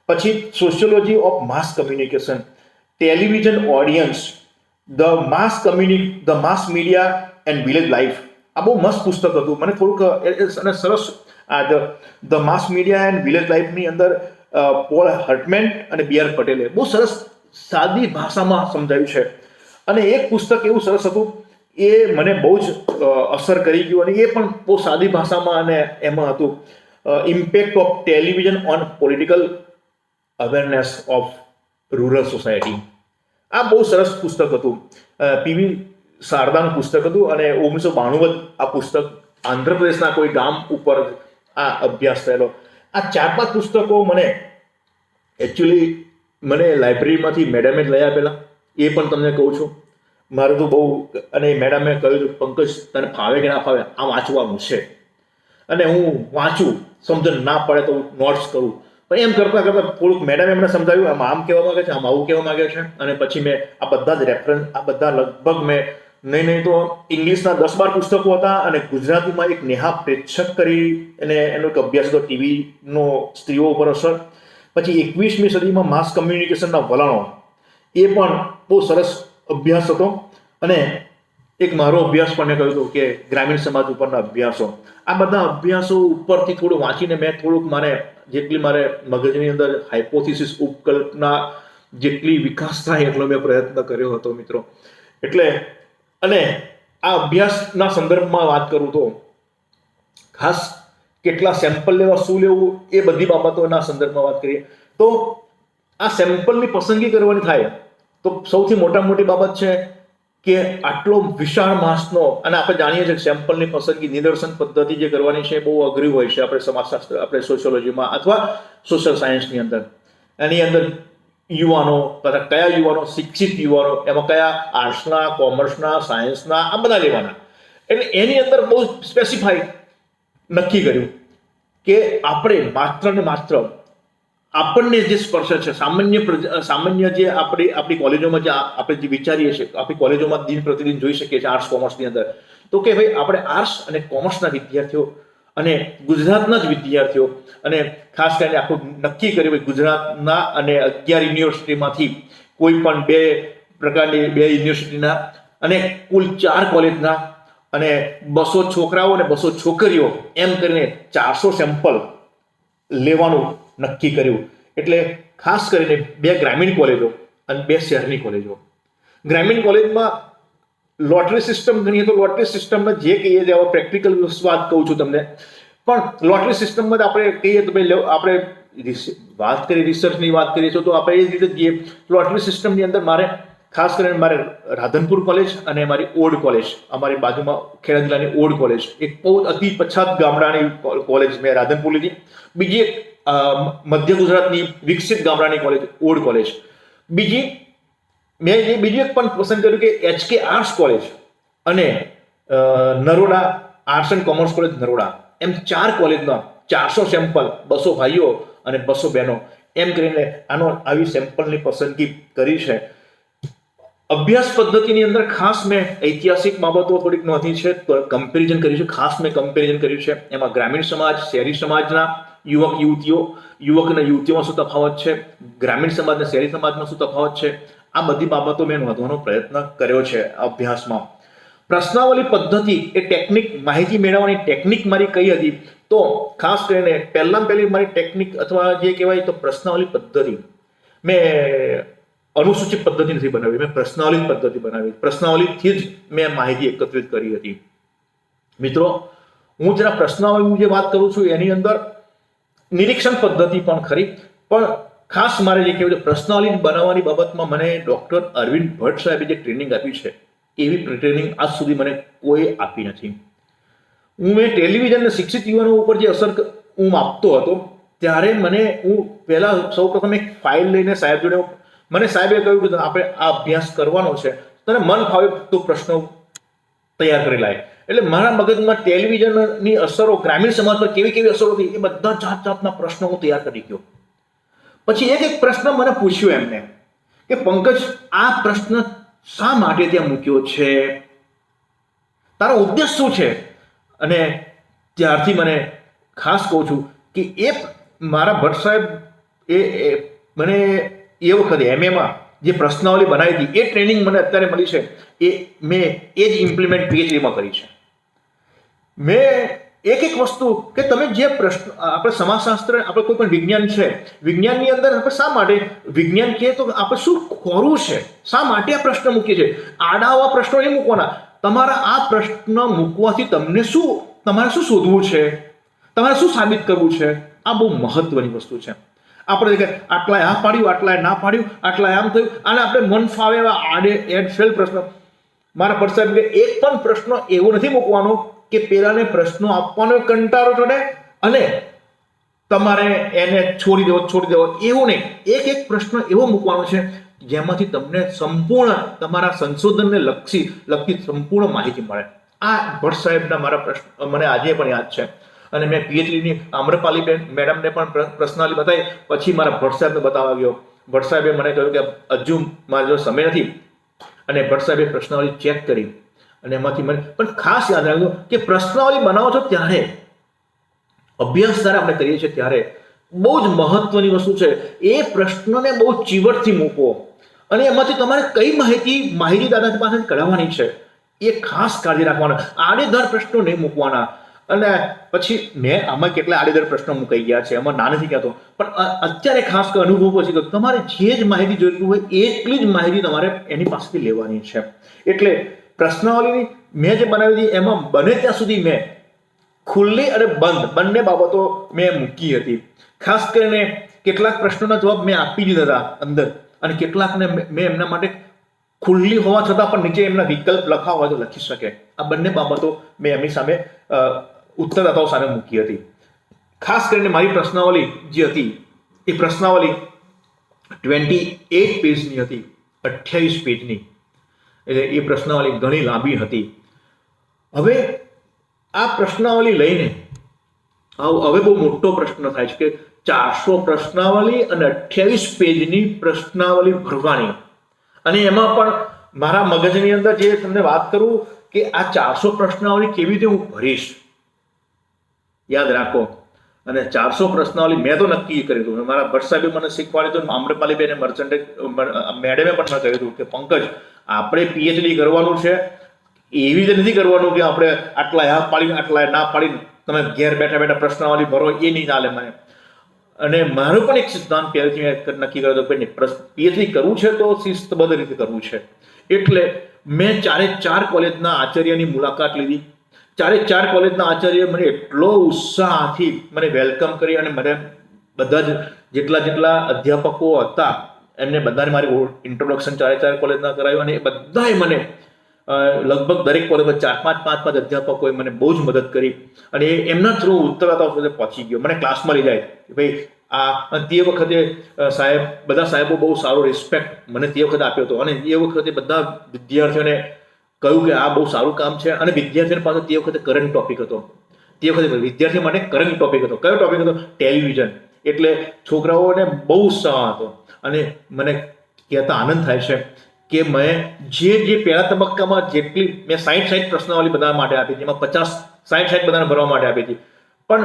પછી sociology of mass communication, television audience, the mass media and village life. આ બહુ મસ્ત પુસ્તક હતું. મને થોડુંક અને સરસ આ the mass media and village લાઈફની અંદર પોલ હર્ટમેન અને બીઆર પટેલે બહુ સરસ સાદી ભાષામાં સમજાવ્યું છે. અને એક પુસ્તક એવું સરસ હતું, એ મને બહુ જ અસર કરી ગયું, અને એ પણ બહુ સાદી ભાષામાં, અને એમાં હતું impact of television on political awareness of rural society. આ બહુ સરસ પુસ્તક હતું. પીવી શારદાનું પુસ્તક હતું, અને 1992 આ પુસ્તક આંધ્રપ્રદેશના કોઈ ગામ ઉપર આ અભ્યાસ થયેલો. આ 4-5 પુસ્તકો એકચ્યુઅલી મને લાઇબ્રેરીમાંથી મેડમે જ લઈ આપેલા, એ પણ તમને કહું છું. મારું તો બહુ, અને મેડમે કહ્યું હતું, પંકજ તને ફાવે કે ના ફાવે, આ વાંચવાનું છે. અને હું વાંચું, સમજણ ના પડે તો નોટ્સ કરું, પણ એમ કરતાં કરતાં થોડુંક મેડમે એમને સમજાવ્યું, આમ કહેવા માંગે છે, આમ આવું કહેવા માંગે છે. અને પછી મેં આ બધા જ રેફરન્સ, આ બધા લગભગ મેં નહીં તો ઇંગ્લિશના 10-12 પુસ્તકો હતા, અને ગુજરાતીમાં એક નેહા પ્રેક્ષક કરી અને એનો એક અભ્યાસ હતો, ટીવીનો સ્ત્રીઓ ઉપર અસર. પછી 21મી સદીમાં માસ કમ્યુનિકેશનના વલણો, એ પણ બહુ સરસ અભ્યાસ હતો. અને એક મારો અભ્યાસ પણ મેં કહ્યું હતું કે ગ્રામીણ સમાજ ઉપરના અભ્યાસો. આ બધા અભ્યાસો ઉપરથી થોડું વાંચીને મેં થોડુંક જેટલી મારે મગજની અંદર હાઇપોથિસિસ, ઉપકલ્પના જેટલી વિકાસ થાય એટલો મેં પ્રયત્ન કર્યો હતો મિત્રો. એટલે અને આ અભ્યાસના સંદર્ભમાં વાત કરું તો ખાસ કેટલા સેમ્પલ લેવા, શું લેવું, એ બધી બાબતોના સંદર્ભમાં વાત કરીએ તો આ સેમ્પલની પસંદગી કરવાની થાય તો સૌથી મોટી બાબત છે કે આટલો વિશાળ માસનો, અને આપણે જાણીએ છીએ કે સેમ્પલની પસંદગી, નિદર્શન પદ્ધતિ જે કરવાની છે બહુ અઘરી હોય છે આપણે સમાજશાસ્ત્ર, આપણે સોશિયોલોજીમાં અથવા સોશિયલ સાયન્સની અંદર. એની અંદર યુવાનો, કયા યુવાનો, શિક્ષિત યુવાનો, એમાં કયા આર્ટ્સના, કોમર્સના, સાયન્સના, આ બધા લેવાના. એટલે એની અંદર બહુ સ્પેસિફાઈ નક્કી કર્યું કે આપણે માત્ર ને માત્ર આપણને જે સ્પર્શ છે, સામાન્ય જે આપણી કોલેજોમાં જે આપણે જે વિચારીએ છીએ, આપણી કોલેજોમાં દિન પ્રતિદિન જોઈ શકીએ છીએ આર્ટ્સ કોમર્સની અંદર, તો કે ભાઈ આપણે આર્ટ્સ અને કોમર્સના વિદ્યાર્થીઓ અને ગુજરાતના જ વિદ્યાર્થીઓ, અને ખાસ કરીને આખું નક્કી કર્યું કે ગુજરાતના અને 11 યુનિવર્સિટીમાંથી કોઈ પણ 2 પ્રકારની 2 યુનિવર્સિટીના અને કુલ 4 કોલેજના અને 200 છોકરાઓ અને 200 છોકરીઓ, એમ કરીને 400 સેમ્પલ લેવાનું નક્કી કર્યું. એટલે ખાસ કરીને 2 ગ્રામીણ કોલેજો અને 2 શહેરની કોલેજો. ગ્રામીણ કોલેજમાં લોટરી સિસ્ટમ ગણીએ તો લોટરી સિસ્ટમમાં જે કહીએ છીએ, પ્રેક્ટિકલ વાત કહું છું તમને, પણ લોટરી સિસ્ટમમાં આપણે કહીએ તો ભાઈ આપણે વાત કરીએ, રિસર્ચની વાત કરીએ તો આપણે એ રીતે જઈએ. લોટરી સિસ્ટમની અંદર મારે ખાસ કરીને મારે રાધનપુર કોલેજ અને મારી ઓડ કોલેજ, અમારી બાજુમાં ખેડા જિલ્લાની ઓડ કોલેજ, એક બહુ અતિ પછાત ગામડાની કોલેજ મેં રાધનપુર લીધી. બીજી એક મધ્ય ગુજરાતની વિકસિત ગામડાની કોલેજ ઓડ કોલેજ. મેં બીજું એક પણ પસંદ કર્યું કે HK આર્ટ્સ કોલેજ અને Naroda arts and commerce college Naroda, એમ 4 કોલેજના 400 સેમ્પલ, 200 ભાઈઓ અને 200 બહેનો, એમ કરીને આવી સેમ્પલની પસંદગી કરી છે. અભ્યાસ પદ્ધતિની અંદર ખાસ મેં ઐતિહાસિક બાબતો થોડીક નોંધી છે, કમ્પેરિઝન કર્યું છે. ખાસ મેં કમ્પેરિઝન કર્યું છે એમાં ગ્રામીણ સમાજ, શહેરી સમાજના યુવક અને યુવતીઓમાં શું તફાવત છે, ગ્રામીણ સમાજ અને શહેરી સમાજમાં શું તફાવત છે, આ બધી બાબતો મેં નોંધવાનો પ્રયત્ન કર્યો છે અભ્યાસમાં. પ્રશ્નાવલી પદ્ધતિ એ ટેકનિક, માહિતી મેળવવાની ટેકનિક મારી કઈ હતી, તો ખાસ કરીને પહેલી મારી ટેકનિક અથવા જે કહેવાય તો પ્રશ્નાવલી પદ્ધતિ. મેં અનુસૂચિત પદ્ધતિ નથી બનાવી, મેં પ્રશ્નાવલી પદ્ધતિ બનાવી. પ્રશ્નાવલીથી જ મેં માહિતી એકત્રિત કરી હતી. મિત્રો, હું જરા પ્રશ્નાવલીની જે વાત કરું છું એની અંદર નિરીક્ષણ પદ્ધતિ પણ ખરી, પણ ખાસ મારે જે કહેવાય પ્રશ્નાવલી બનાવવાની બાબતમાં મને ડૉક્ટર અરવિંદ ભટ્ટ સાહેબે જે ટ્રેનિંગ આપી છે, એવી ટ્રેનિંગ આજ સુધી મને કોઈ આપી નથી. મેં ટેલિવિઝન અને શિક્ષિત યુવાનો ઉપર જે અસર હું માપતો હતો, ત્યારે હું પહેલાં સૌપ્રથમ એક ફાઇલ લઈને સાહેબ જોડે મને સાહેબે કહ્યું કે આપણે આ અભ્યાસ કરવાનો છે, તને મન ફાવે તો પ્રશ્નો તૈયાર કરી લાય. એટલે મારા મગજમાં ટેલિવિઝનની અસરો, ગ્રામીણ સમાજ પર કેવી કેવી અસરો હતી, એ બધા જાત જાતના પ્રશ્નો હું તૈયાર કરી ગયો. પછી એક પ્રશ્ન મને પૂછ્યો એમને કે પંકજ, આ પ્રશ્ન શા માટે ત્યાં મૂક્યો છે, તારો ઉદ્દેશ શું છે? અને ત્યારથી મને ખાસ કહું છું કે એ મારા ભટ્ટ સાહેબ એ મને એ વખતે એમએમાં જે પ્રશ્નાવલી બનાવી હતી, એ ટ્રેનિંગ મને અત્યારે મળી છે, એ મેં એ જ ઇમ્પ્લિમેન્ટ પીએચડીમાં કરી છે. મેં એક વસ્તુ કે તમે જે પ્રશ્ન, આપણે સમાજશાસ્ત્ર, આપણે કોઈ પણ વિજ્ઞાન છે, વિજ્ઞાનની અંદર આપણે શા માટે વિજ્ઞાન કહીએ તો આપણે શું ખોરવું છે, શા માટે આ પ્રશ્ન મૂકીએ છીએ, આડા આવા પ્રશ્નો નહીં મૂકવાના. તમારા આ પ્રશ્ન મૂકવાથી તમારે શું શોધવું છે, તમારે શું સાબિત કરવું છે, આ બહુ મહત્વની વસ્તુ છે. આપણે કે આટલાય આ પાડ્યું, આટલાય ના પાડ્યું, આટલાય આમ થયું, અને આપણે મન ફાવે એવા આડે એડ ફેલ પ્રશ્ન. મારા ભટ્ટ સાહેબ એક પણ પ્રશ્ન એવો નથી મૂકવાનો કે પેલાને પ્રશ્નો આપવાનો કંટાળો ચડે અને તમારે એને છોડી દેવો, એવું નહીં. એક પ્રશ્ન એવો મૂકવાનો છે જેમાંથી તમને સંપૂર્ણ તમારા સંશોધનને લગતી સંપૂર્ણ માહિતી મળે. આ ભટ્ટ સાહેબના મારા પ્રશ્ન મને આજે પણ યાદ છે. અને મેં પીએચડીની આમ્રપાલીબેન મેડમને પણ પ્રશ્નાવલી બતાવી. પછી મારા ભટ્ટ સાહેબને બતાવવા ગયો. ભટ્ટ સાહેબે મને કહ્યું કે હજુ મારા જો સમય નથી, અને ભટ્ટ સાહેબે પ્રશ્નાવલી ચેક કરી અને એમાંથી મને પણ ખાસ યાદ રાખજો કે પ્રશ્નાવલી બનાવો છો ત્યારે, અભ્યાસ જ્યારે આપણે કરીએ છીએ ત્યારે બહુ જ મહત્વની વસ્તુ છે, એ પ્રશ્નને બહુ ચીવટથી મૂકો અને એમાંથી તમારે કઈ માહિતી દાદા પાસે કઢાવવાની છે એ ખાસ કાળજી રાખવાના. આડેધડ પ્રશ્નો નહીં મૂકવાના. અને પછી મેં આમાં કેટલા આડેધડ પ્રશ્નો મુકાઈ ગયા છે, એમાં ના નથી કહેતો, પણ અત્યારે ખાસ અનુભવ પછી તમારે જે જ માહિતી જોઈતી હોય એટલી જ માહિતી તમારે એની પાસેથી લેવાની છે. એટલે પ્રશ્નાવલીની મેં જે બનાવી હતી એમાં બને ત્યાં સુધી મેં ખુલ્લી અને બંધ બંને બાબતો મેં મૂકી હતી. ખાસ કરીને કેટલાક પ્રશ્નોના જવાબ મેં આપી દીધા હતા અંદર, અને કેટલાકને મેં એમના માટે ખુલ્લી હોવા છતાં પણ નીચે એમના વિકલ્પ લખાવ હોય તો લખી શકે. આ બંને બાબતો મેં એમની સામે ઉત્તરદાતાઓ સામે મૂકી હતી. ખાસ કરીને મારી પ્રશ્નાવલી જે હતી એ પ્રશ્નાવલી 28 પેજની હતી, 28 પેજની. એટલે એ પ્રશ્નાવલી ઘણી લાંબી હતી. હવે આ પ્રશ્નાવલી લઈને હવે બહુ મોટો પ્રશ્ન થાય છે કે 400 પ્રશ્નાવલી અને 28 પેજની પ્રશ્નાવલી ભરવાની. અને એમાં પણ મારા મગજની અંદર જે તમને વાત કરું કે આ 400 પ્રશ્નાવલી કેવી રીતે હું ભરીશ, યાદ રાખો. અને 400 પ્રશ્નાવલી મેં તો નક્કી કર્યું હતું. મારા ભટ્ટ સાહેબે મને શીખવાડ્યું હતું, આમ્રપાલીબેન મર્ચન્ટે મેડમે પણ મને કહ્યું હતું કે પંકજ, આપણે પીએચડી કરવાનું છે, એવી રીતે નથી કરવાનું કે આપણે આટલા હા પાડીને આટલા ના પાડીને તમે ઘેર બેઠા બેઠા પ્રશ્નાવલી ભરો, એ નહીં ચાલે મને. અને મારો પણ એક સિદ્ધાંત પહેલેથી મેં નક્કી કર્યો હતો કે પીએચડી કરવું છે તો શિસ્તબદ્ધ રીતે કરવું છે. એટલે મેં 4 કોલેજના આચાર્યની મુલાકાત લીધી. 4 કોલેજના આચાર્ય મને એટલો ઉત્સાહથી મને વેલકમ કરી અને મને બધા જ જેટલા અધ્યાપકો હતા એમને બધાને મારી ઇન્ટ્રોડક્શન 4 કોલેજના કરાયું. અને એ બધાએ મને લગભગ દરેક કોલેજમાં 4-5 અધ્યાપકોએ મને બહુ જ મદદ કરી. અને એમના થ્રુ ઉત્તરદાતાઓ સુધી પહોંચી ગયો. મને ક્લાસમાં લઈ જાય કે ભાઈ તે વખતે બધા સાહેબો બહુ સારો રિસ્પેક્ટ મને તે વખતે આપ્યો હતો. અને એ વખતે બધા વિદ્યાર્થીઓને કહ્યું કે આ બહુ સારું કામ છે. અને વિદ્યાર્થીઓ પાસે તે વખતે કરંટ ટોપિક હતો. તે વખતે વિદ્યાર્થીઓ માટે કરંટ ટોપિક હતો. કયો ટોપિક હતો? ટેલિવિઝન. એટલે છોકરાઓને બહુ ઉત્સાહ હતો. અને મને કહેતા આનંદ થાય છે કે મેં જે પહેલા તબક્કામાં જેટલી મેં 60 પ્રશ્નાવલી બધા માટે આપી હતી, એમાં 50-60 બધાને ભરવા માટે આપી હતી. પણ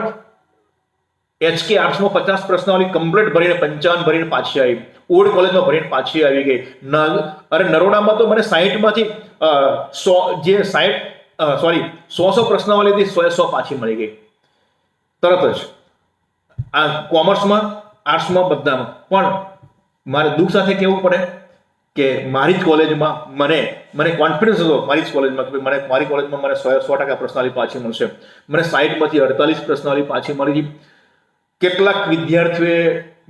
HK આર્ટ્સમાં 50 પ્રશ્નાવલી કમ્પ્લીટ ભરીને 55 ભરીને પાછી આવી. ઓલ્ડ કોલેજમાં ભરીને પાછી આવી ગઈ. અરે નરોડામાં તો મને 60માંથી 100 પ્રશ્નાવલી હતી, 100 પાછી મળી ગઈ તરત જ. આ કોમર્સમાં, આર્ટ્સમાં, બધામાં. પણ મારે દુઃખ સાથે કહેવું પડે કે મારી જ કોલેજમાં મને કોન્ફિડન્સ હતો મારી જ કોલેજમાં કે મારી કોલેજમાં મને 100% પ્રશ્નાવલી પાછી મળશે. મને 60માંથી 48 પ્રશ્નાવલી પાછી મળી હતી. કેટલાક વિદ્યાર્થીઓએ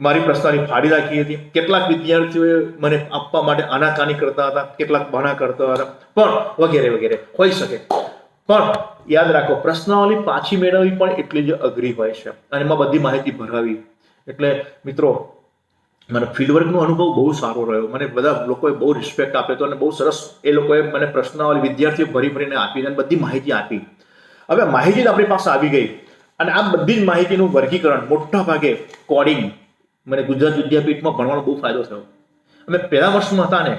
મારી પ્રશ્નાવલી ફાડી રાખી હતી, કેટલાક વિદ્યાર્થીઓએ મને આપવા માટે આનાકાની કરતા હતા, કેટલાક બહાના કરતા હતા, પણ વગેરે વગેરે હોઈ શકે. પણ યાદ રાખો, પ્રશ્નાવલી પાછી મેળવવી પણ એટલી જ અઘરી હોય છે અને એમાં બધી માહિતી ભરાવી. એટલે મિત્રો, મારા ફિલ્ડવર્કનો અનુભવ બહુ સારો રહ્યો. મને બધા લોકોએ બહુ રિસ્પેક્ટ આપ્યો હતો અને બહુ સરસ એ લોકોએ મને પ્રશ્નાવલી વિદ્યાર્થીઓ ભરીને આપી અને બધી માહિતી આપી. હવે માહિતી આપણી પાસે આવી ગઈ અને આ બધી જ માહિતીનું વર્ગીકરણ મોટા ભાગે કોડિંગ મને ગુજરાત વિદ્યાપીઠમાં ભણવાનો બહુ ફાયદો થયો. અમે પહેલા વર્ષમાં હતા ને,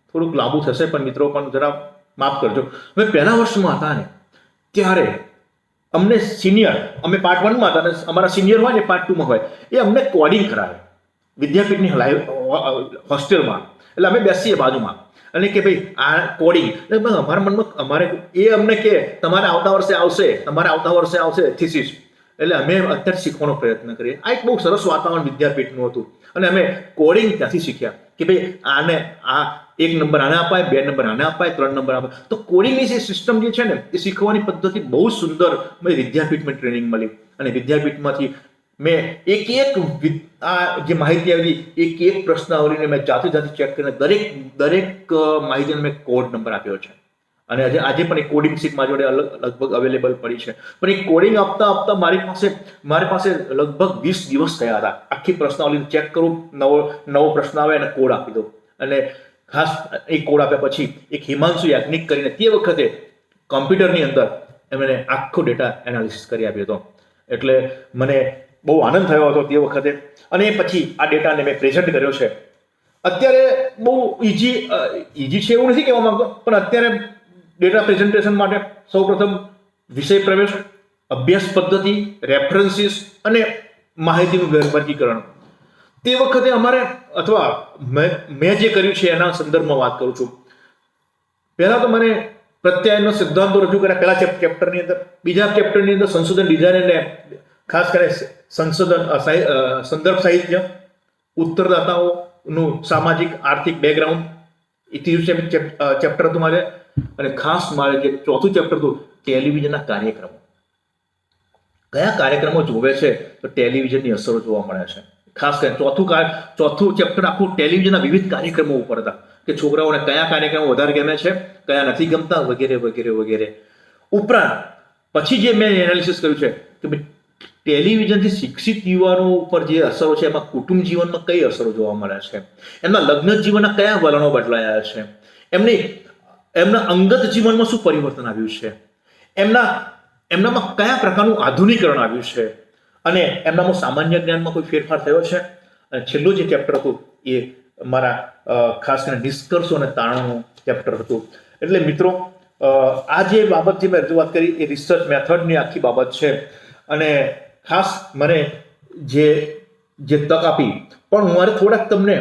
થોડુંક લાંબુ થશે પણ મિત્રો પણ જરા માફ કરજો. અમે પહેલા વર્ષમાં હતા ને ત્યારે અમને સિનિયર, અમે પાર્ટ 1માં હતા અને અમારા સિનિયર હોય ને પાર્ટ 2માં હોય, એ અમને કોડિંગ કરાવે વિદ્યાપીઠની લાઈવ હોસ્ટેલમાં. એટલે અમે બેસીએ બાજુમાં અને કે ભાઈ આ કોડિંગ, એટલે અમારા મનમાં અમારે એ અમને કે તમારે આવતા વર્ષે આવશે થીસીસ. એટલે અમે અત્યારે શીખવાનો પ્રયત્ન કરીએ. આ એક બહુ સરસ વાતાવરણ વિદ્યાપીઠનું હતું અને અમે કોડિંગ ત્યાંથી શીખ્યા કે ભાઈ આને આ 1 નંબર આને અપાય, 2 નંબર આને અપાય, 3 નંબર અપાય. તો કોડિંગની જે સિસ્ટમ જે છે ને એ શીખવાની પદ્ધતિ બહુ સુંદર મને વિદ્યાપીઠમાં ટ્રેનિંગ મળી અને વિદ્યાપીઠમાંથી મેં એક આ જે માહિતી આવી એક પ્રશ્નાવલીને મેં જાતે ચેક કરીને દરેક માહિતીને મેં કોડ નંબર આપ્યો છે અને આજે પણ એક કોડિંગ શીટ મારી જોડે લગભગ અવેલેબલ પડી છે. પણ એ કોડિંગ આપતા મારી પાસે લગભગ 20 દિવસ થયા હતા. આખી પ્રશ્નાવલી ચેક કરું, નવો પ્રશ્ન આવે અને કોડ આપી દઉં. અને ખાસ એ કોડ આપ્યા પછી એક હિમાંશુ યાજ્ઞિક કરીને તે વખતે કોમ્પ્યુટરની અંદર એમણે આખો ડેટા એનાલિસિસ કરી આપ્યો હતો. એટલે મને બહુ આનંદ થયો હતો તે વખતે અને પછી આ ડેટાને મેં પ્રેઝન્ટ કર્યો છે. અત્યારે બહુ ઇઝી છે એવું નથી કહેવા માંગતો, પણ અત્યારે ડેટા પ્રેઝન્ટેશન માટે સૌપ્રથમ વિષય પ્રવેશ, અભ્યાસ પદ્ધતિ, રેફરન્સીસ અને માહિતીનું વર્ગીકરણ. તે વખતે અમારે અથવા મેં જે કર્યું છે એના સંદર્ભમાં વાત કરું છું. પહેલા તો મને પ્રત્યાયનનો સિદ્ધાંતો રજૂ કર્યા પહેલા ચેપ્ટરની અંદર. બીજા ચેપ્ટરની અંદર સંશોધન ડિઝાઇન અને ખાસ કરીને સંદર્ભ સાહિત્ય, ઉત્તરદાતાઓનું સામાજિક આર્થિક બેકગ્રાઉન્ડ, એ ત્રીજું ચેપ્ટર હતું મારે. અને ખાસ મારે જે ચોથું ચેપ્ટર હતું ટેલિવિઝનના કાર્યક્રમો. કયા કાર્યક્રમો જોવે છે તો ટેલિવિઝનની અસરો જોવા મળે છે. ખાસ કરીને ચોથું ચેપ્ટર આખું ટેલિવિઝનના વિવિધ કાર્યક્રમો ઉપર હતા કે છોકરાઓને કયા કાર્યક્રમો વધારે ગમે છે, કયા નથી ગમતા, વગેરે વગેરે વગેરે. ઉપરાંત પછી જે મેં એનાલિસિસ કર્યું છે કે ટેલિવિઝનથી શિક્ષિત યુવાનો ઉપર જે અસરો છે એમાં કુટુંબ જીવનમાં કઈ અસરો જોવા મળે છે, એમના લગ્ન જીવનના કયા વલણો બદલાયા છે, એમના અંગત જીવનમાં શું પરિવર્તન આવ્યું છે, એમનામાં કયા પ્રકારનું આધુનિકરણ આવ્યું છે અને એમનામાં સામાન્ય જ્ઞાનમાં કોઈ ફેરફાર થયો છે. અને છેલ્લું જે ચેપ્ટર હતું એ મારા ખાસ કરીને નિષ્કર્ષો અને તારણોનું ચેપ્ટર હતું. એટલે મિત્રો આ જે બાબત જે મેં રજૂઆત કરી એ રિસર્ચ મેથડની આખી બાબત છે અને ખાસ મને જે તક આપી. પણ હું મારે થોડાક તમને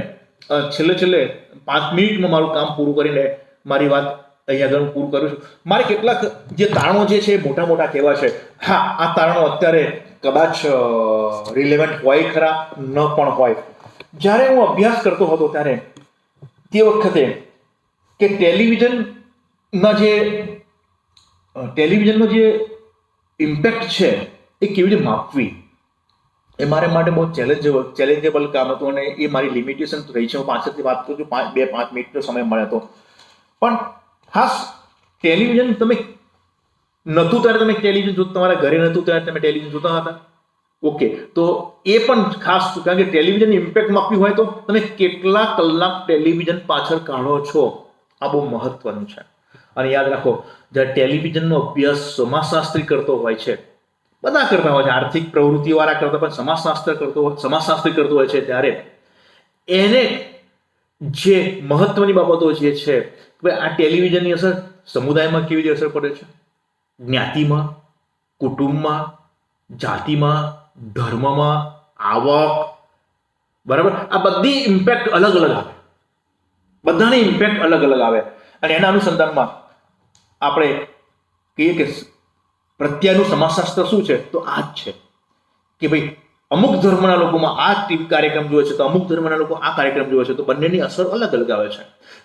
છેલ્લે 5 મિનિટમાં મારું કામ પૂરું કરીને મારી વાત અહીંયા આગળ હું પૂરું કરું છું. મારે કેટલાક જે તારણો જે છે મોટા કહેવા છે. હા, આ તારણો અત્યારે કદાચ રિલેવન્ટ હોય ખરા, ન પણ હોય. જ્યારે હું અભ્યાસ કરતો હતો ત્યારે તે વખતે કે ટેલિવિઝનનો જે ઇમ્પેક્ટ છે એ કેવી રીતે માપવી એ મારે માટે બહુ ચેલેન્જેબલ કામ હતું અને એ મારી લિમિટેશન રહી છે. હું પાછળથી વાત કરું છું, 2-5 મિનિટનો સમય મળે તો. પણ ખાસ ટેલિવિઝન તમે નહોતું ત્યારે તમે ટેલિવિઝન જોતા, તમારા ઘરે નહોતું ત્યારે તમે ટેલિવિઝન જોતા હતા. ઓકે, તો એ પણ ખાસ કારણ કે ટેલિવિઝનની ઇમ્પેક્ટ માપવી હોય તો તમે કેટલા કલાક ટેલિવિઝન પાછળ કાઢો છો આ બહુ મહત્વનું છે. અને યાદ રાખો, જ્યારે ટેલિવિઝનનો અભ્યાસ સમાજશાસ્ત્રી કરતો હોય છે, બધા કરતા હોય છે, આર્થિક પ્રવૃત્તિવાળા કરતા પણ સમાજશાસ્ત્રી કરતો હોય છે, ત્યારે એને જે મહત્વની બાબતો જે છે કે આ ટેલિવિઝનની અસર સમુદાયમાં કેવી રીતે અસર પડે છે, જ્ઞાતિમાં, કુટુંબમાં, જાતિમાં, ધર્મમાં, આવક, બરાબર, આ બધી ઇમ્પેક્ટ અલગ અલગ આવે. બધાની ઇમ્પેક્ટ અલગ અલગ આવે અને એના અનુસંધાનમાં આપણે કહીએ કે પ્રત્યાયનનું સમાજશાસ્ત્ર શું છે તો આ જ છે કે ભાઈ અમુક ધર્મના લોકોમાં આ ટીવી કાર્યક્રમ જોવે છે તો અમુક ધર્મના લોકો આ કાર્યક્રમ જોવે છે તો બંનેની અસર અલગ અલગ આવે છે.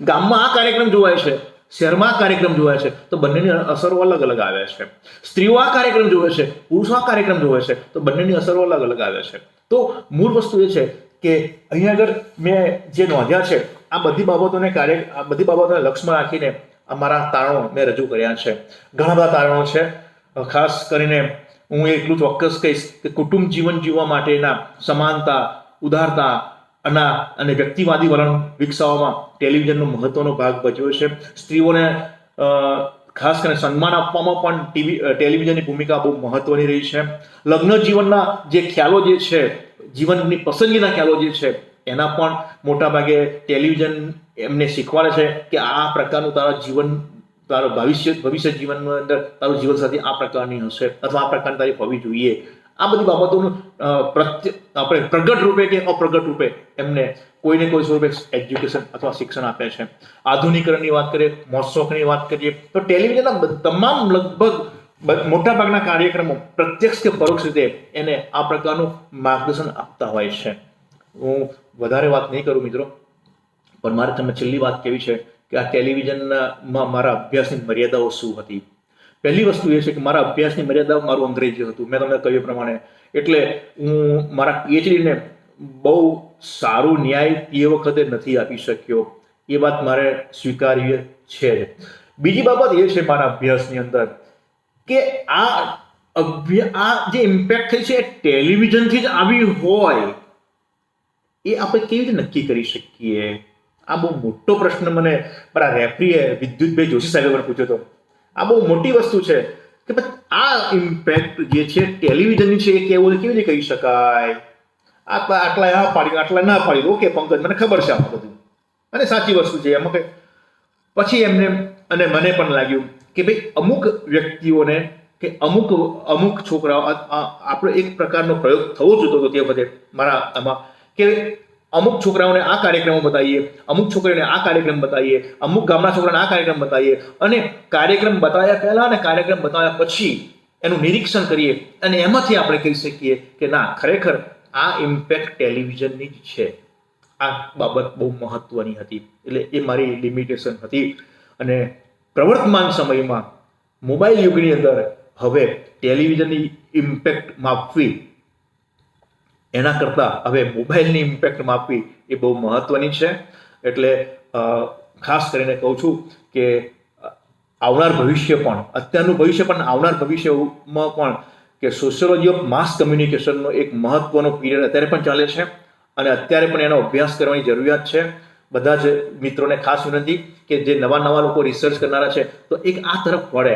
ગામમાં આ કાર્યક્રમ જોવાય છે, શહેરમાં આ કાર્યક્રમ જોવાય છે તો બંનેની અસરો અલગ અલગ આવે છે. સ્ત્રીઓ આ કાર્યક્રમ જોવે છે, પુરુષો આ કાર્યક્રમ જોવે છે તો બંનેની અસરો અલગ અલગ આવે છે. તો મૂળ વસ્તુ એ છે કે અહીંયા આગળ મેં જે નોંધ્યા છે આ બધી બાબતોને લક્ષ્યમાં રાખીને અમારા તારણો મેં રજૂ કર્યા છે. ઘણા બધા તારણો છે. ખાસ કરીને હું એટલું ચોક્કસ કહીશ કે કુટુંબ જીવન જીવવા માટેના સમાનતા, ઉદારતા, અને વ્યક્તિવાદી વલણ વિકસાવવામાં ટેલિવિઝનનો મહત્વનો ભાગ ભજવ્યો છે. સ્ત્રીઓને ખાસ કરીને સન્માન આપવામાં પણ ટેલિવિઝનની ભૂમિકા બહુ મહત્વની રહી છે. લગ્ન જીવનના જે ખ્યાલો જે છે, જીવનની પસંદગીના ખ્યાલો જે છે, એના પણ મોટા ભાગે ટેલિવિઝન એમને શીખવાડે છે કે આ પ્રકારનું તારા ભવિષ્ય જીવનની અંદર તારું જીવનસાથી આ પ્રકારની હશે અથવા આ પ્રકારની તારી હોવી જોઈએ. આ બધી બાબતોનું આપણે પ્રગટ રૂપે કે અપ્રગટ રૂપે એમને કોઈને કોઈ સ્વરૂપે એજ્યુકેશન અથવા શિક્ષણ આપે છે. આધુનિકરણની વાત કરીએ, મોજશોખની વાત કરીએ તો ટેલિવિઝનના તમામ લગભગ મોટાભાગના કાર્યક્રમો પ્રત્યક્ષ કે પરોક્ષ રીતે એને આ પ્રકારનું માર્ગદર્શન આપતા હોય છે. હું વધારે વાત નહીં કરું મિત્રો, પણ મારે તમને છેલ્લી વાત કહેવી છે કે આ ટેલિવિઝનમાં મારા અભ્યાસની મર્યાદાઓ શું હતી. પહેલી વસ્તુ એ છે કે મારા અભ્યાસની મર્યાદા મારું અંગ્રેજી હતું. મેં તમને કહ્યું પ્રમાણે એટલે હું મારા પીએચડીને બહુ સારું ન્યાય એ વખતે નથી આપી શક્યો. એ વાત મારે સ્વીકારવી છે. બીજી બાબત એ છે મારા અભ્યાસની અંદર કે આ જે ઇમ્પેક્ટ થઈ છે એ ટેલિવિઝનથી જ આવી હોય એ આપણે કેવી રીતે નક્કી કરી શકીએ? આ બહુ મોટો પ્રશ્ન મને મારા રેફરીએ વિદ્યુતભાઈ જોશી સાહેબે મને પૂછ્યો હતો. આ બહુ મોટી વસ્તુ છે કે આ ઇમ્પેક્ટ જે છે ટેલિવિઝનની છે એ કેવું કેવી રીતે કહી શકાય? આટલા હા પાડી, આટલા ના પાડી. ઓકે પંકજ, મને ખબર છે આ બધું અને સાચી વસ્તુ છે એમાં. પછી એમને અને મને પણ લાગ્યું કે ભાઈ અમુક વ્યક્તિઓને કે અમુક છોકરાઓ આપણે એક પ્રકારનો પ્રયોગ થવો જોતો હતો તે વખતે મારા આમાં કે અમુક છોકરાઓને આ કાર્યક્રમો બતાવીએ, અમુક છોકરીઓને આ કાર્યક્રમ બતાવીએ, અમુક ગામના છોકરાને આ કાર્યક્રમ બતાવીએ અને કાર્યક્રમ બતાવ્યા પહેલા અને કાર્યક્રમ બતાવ્યા પછી એનું નિરીક્ષણ કરીએ અને એમાંથી આપણે કહી શકીએ કે ના, ખરેખર આ ઇમ્પેક્ટ ટેલિવિઝનની જ છે. આ બાબત બહુ મહત્વની હતી. એટલે એ મારી લિમિટેશન હતી. અને પ્રવર્તમાન સમયમાં મોબાઈલ યુગની અંદર હવે ટેલિવિઝનની ઇમ્પેક્ટ માપવી એના કરતાં હવે મોબાઈલની ઇમ્પેક્ટ માપવી એ બહુ મહત્વની છે. એટલે ખાસ કરીને કહું છું કે આવનાર ભવિષ્ય પણ, અત્યારનું ભવિષ્ય પણ આવનાર ભવિષ્યમાં પણ કે સોશિયોલોજી ઓફ માસ કમ્યુનિકેશનનો એક મહત્વનો પીરિયડ અત્યારે પણ ચાલે છે અને અત્યારે પણ એનો અભ્યાસ કરવાની જરૂરિયાત છે. બધા જ મિત્રોને ખાસ વિનંતી કે જે નવા લોકો રિસર્ચ કરનારા છે તો એક આ તરફ વળે.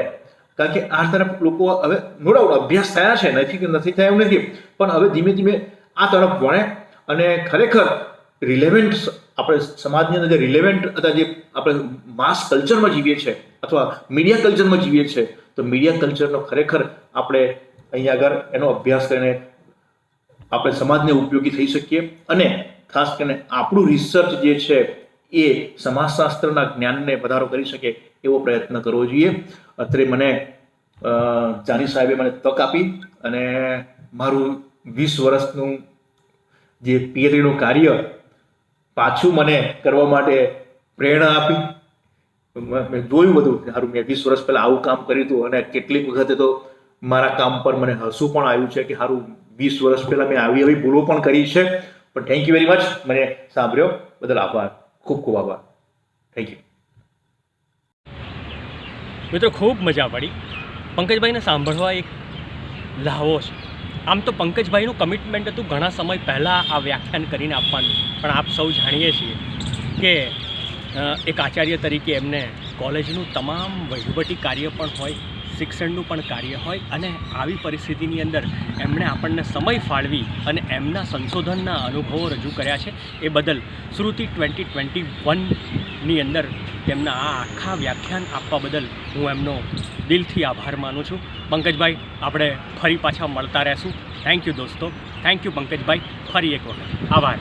કારણ કે આ તરફ લોકો હવે નો ડાઉટ અભ્યાસ થયા છે, નથી થયા એવું નથી, પણ હવે ધીમે ધીમે આ તરફ વળે અને ખરેખર રિલેવન્ટ આપણે સમાજની અંદર જે રિલેવન્ટ અથવા જે આપણે માસ કલ્ચરમાં જીવીએ છીએ અથવા મીડિયા કલ્ચરમાં જીવીએ છીએ તો મીડિયા કલ્ચરનો ખરેખર આપણે અહીંયા આગળ એનો અભ્યાસ કરીને આપણે સમાજને ઉપયોગી થઈ શકીએ અને ખાસ કરીને આપણું રિસર્ચ જે છે એ સમાજશાસ્ત્રના જ્ઞાનને વધારો કરી શકે એવો પ્રયત્ન કરવો જોઈએ. અત્યારે મને જાની સાહેબે મને તક આપી અને મારું 20 વર્ષનું જે પીએચડીનું કાર્ય પાછું મને કરવા માટે પ્રેરણા આપી. મેં જોયું બધું સારું, મેં 20 વર્ષ પહેલાં આવું કામ કર્યું હતું અને કેટલીક વખતે તો મારા કામ પર મને હસવું પણ આવ્યું છે કે સારું 20 વર્ષ પહેલાં મેં આવી ભૂલો પણ કરી છે. પણ થેન્ક યુ વેરી મચ. મને સાંભળ્યો બદલ આભાર, ખૂબ ખૂબ આભાર. થેન્ક યુ મિત્રો. ખૂબ મજા પડી. પંકજભાઈને સાંભળવા એક લાવો છે. આમ તો પંકજભાઈનું કમિટમેન્ટ હતું ઘણા સમય પહેલાં આ વ્યાખ્યાન કરીને આપવાનું, પણ આપ સૌ જાણીએ છીએ કે એક આચાર્ય તરીકે એમને કોલેજનું તમામ વહીવટી કાર્ય પણ હોય, શિક્ષણનું પણ કાર્ય હોય અને આવી પરિસ્થિતિની અંદર એમણે આપણને સમય ફાળવી અને એમના સંશોધનના અનુભવો રજૂ કર્યા છે. એ બદલ શ્રુતિ 2021ની અંદર તેમના આ આખા વ્યાખ્યાન આપવા બદલ હું એમનો દિલથી આભાર માનું છું. પંકજભાઈ, આપણે ફરી પાછા મળતા રહેશું. થેન્ક યુ દોસ્તો. Thank you Pankajbhai. ફરી એક વખત આભાર.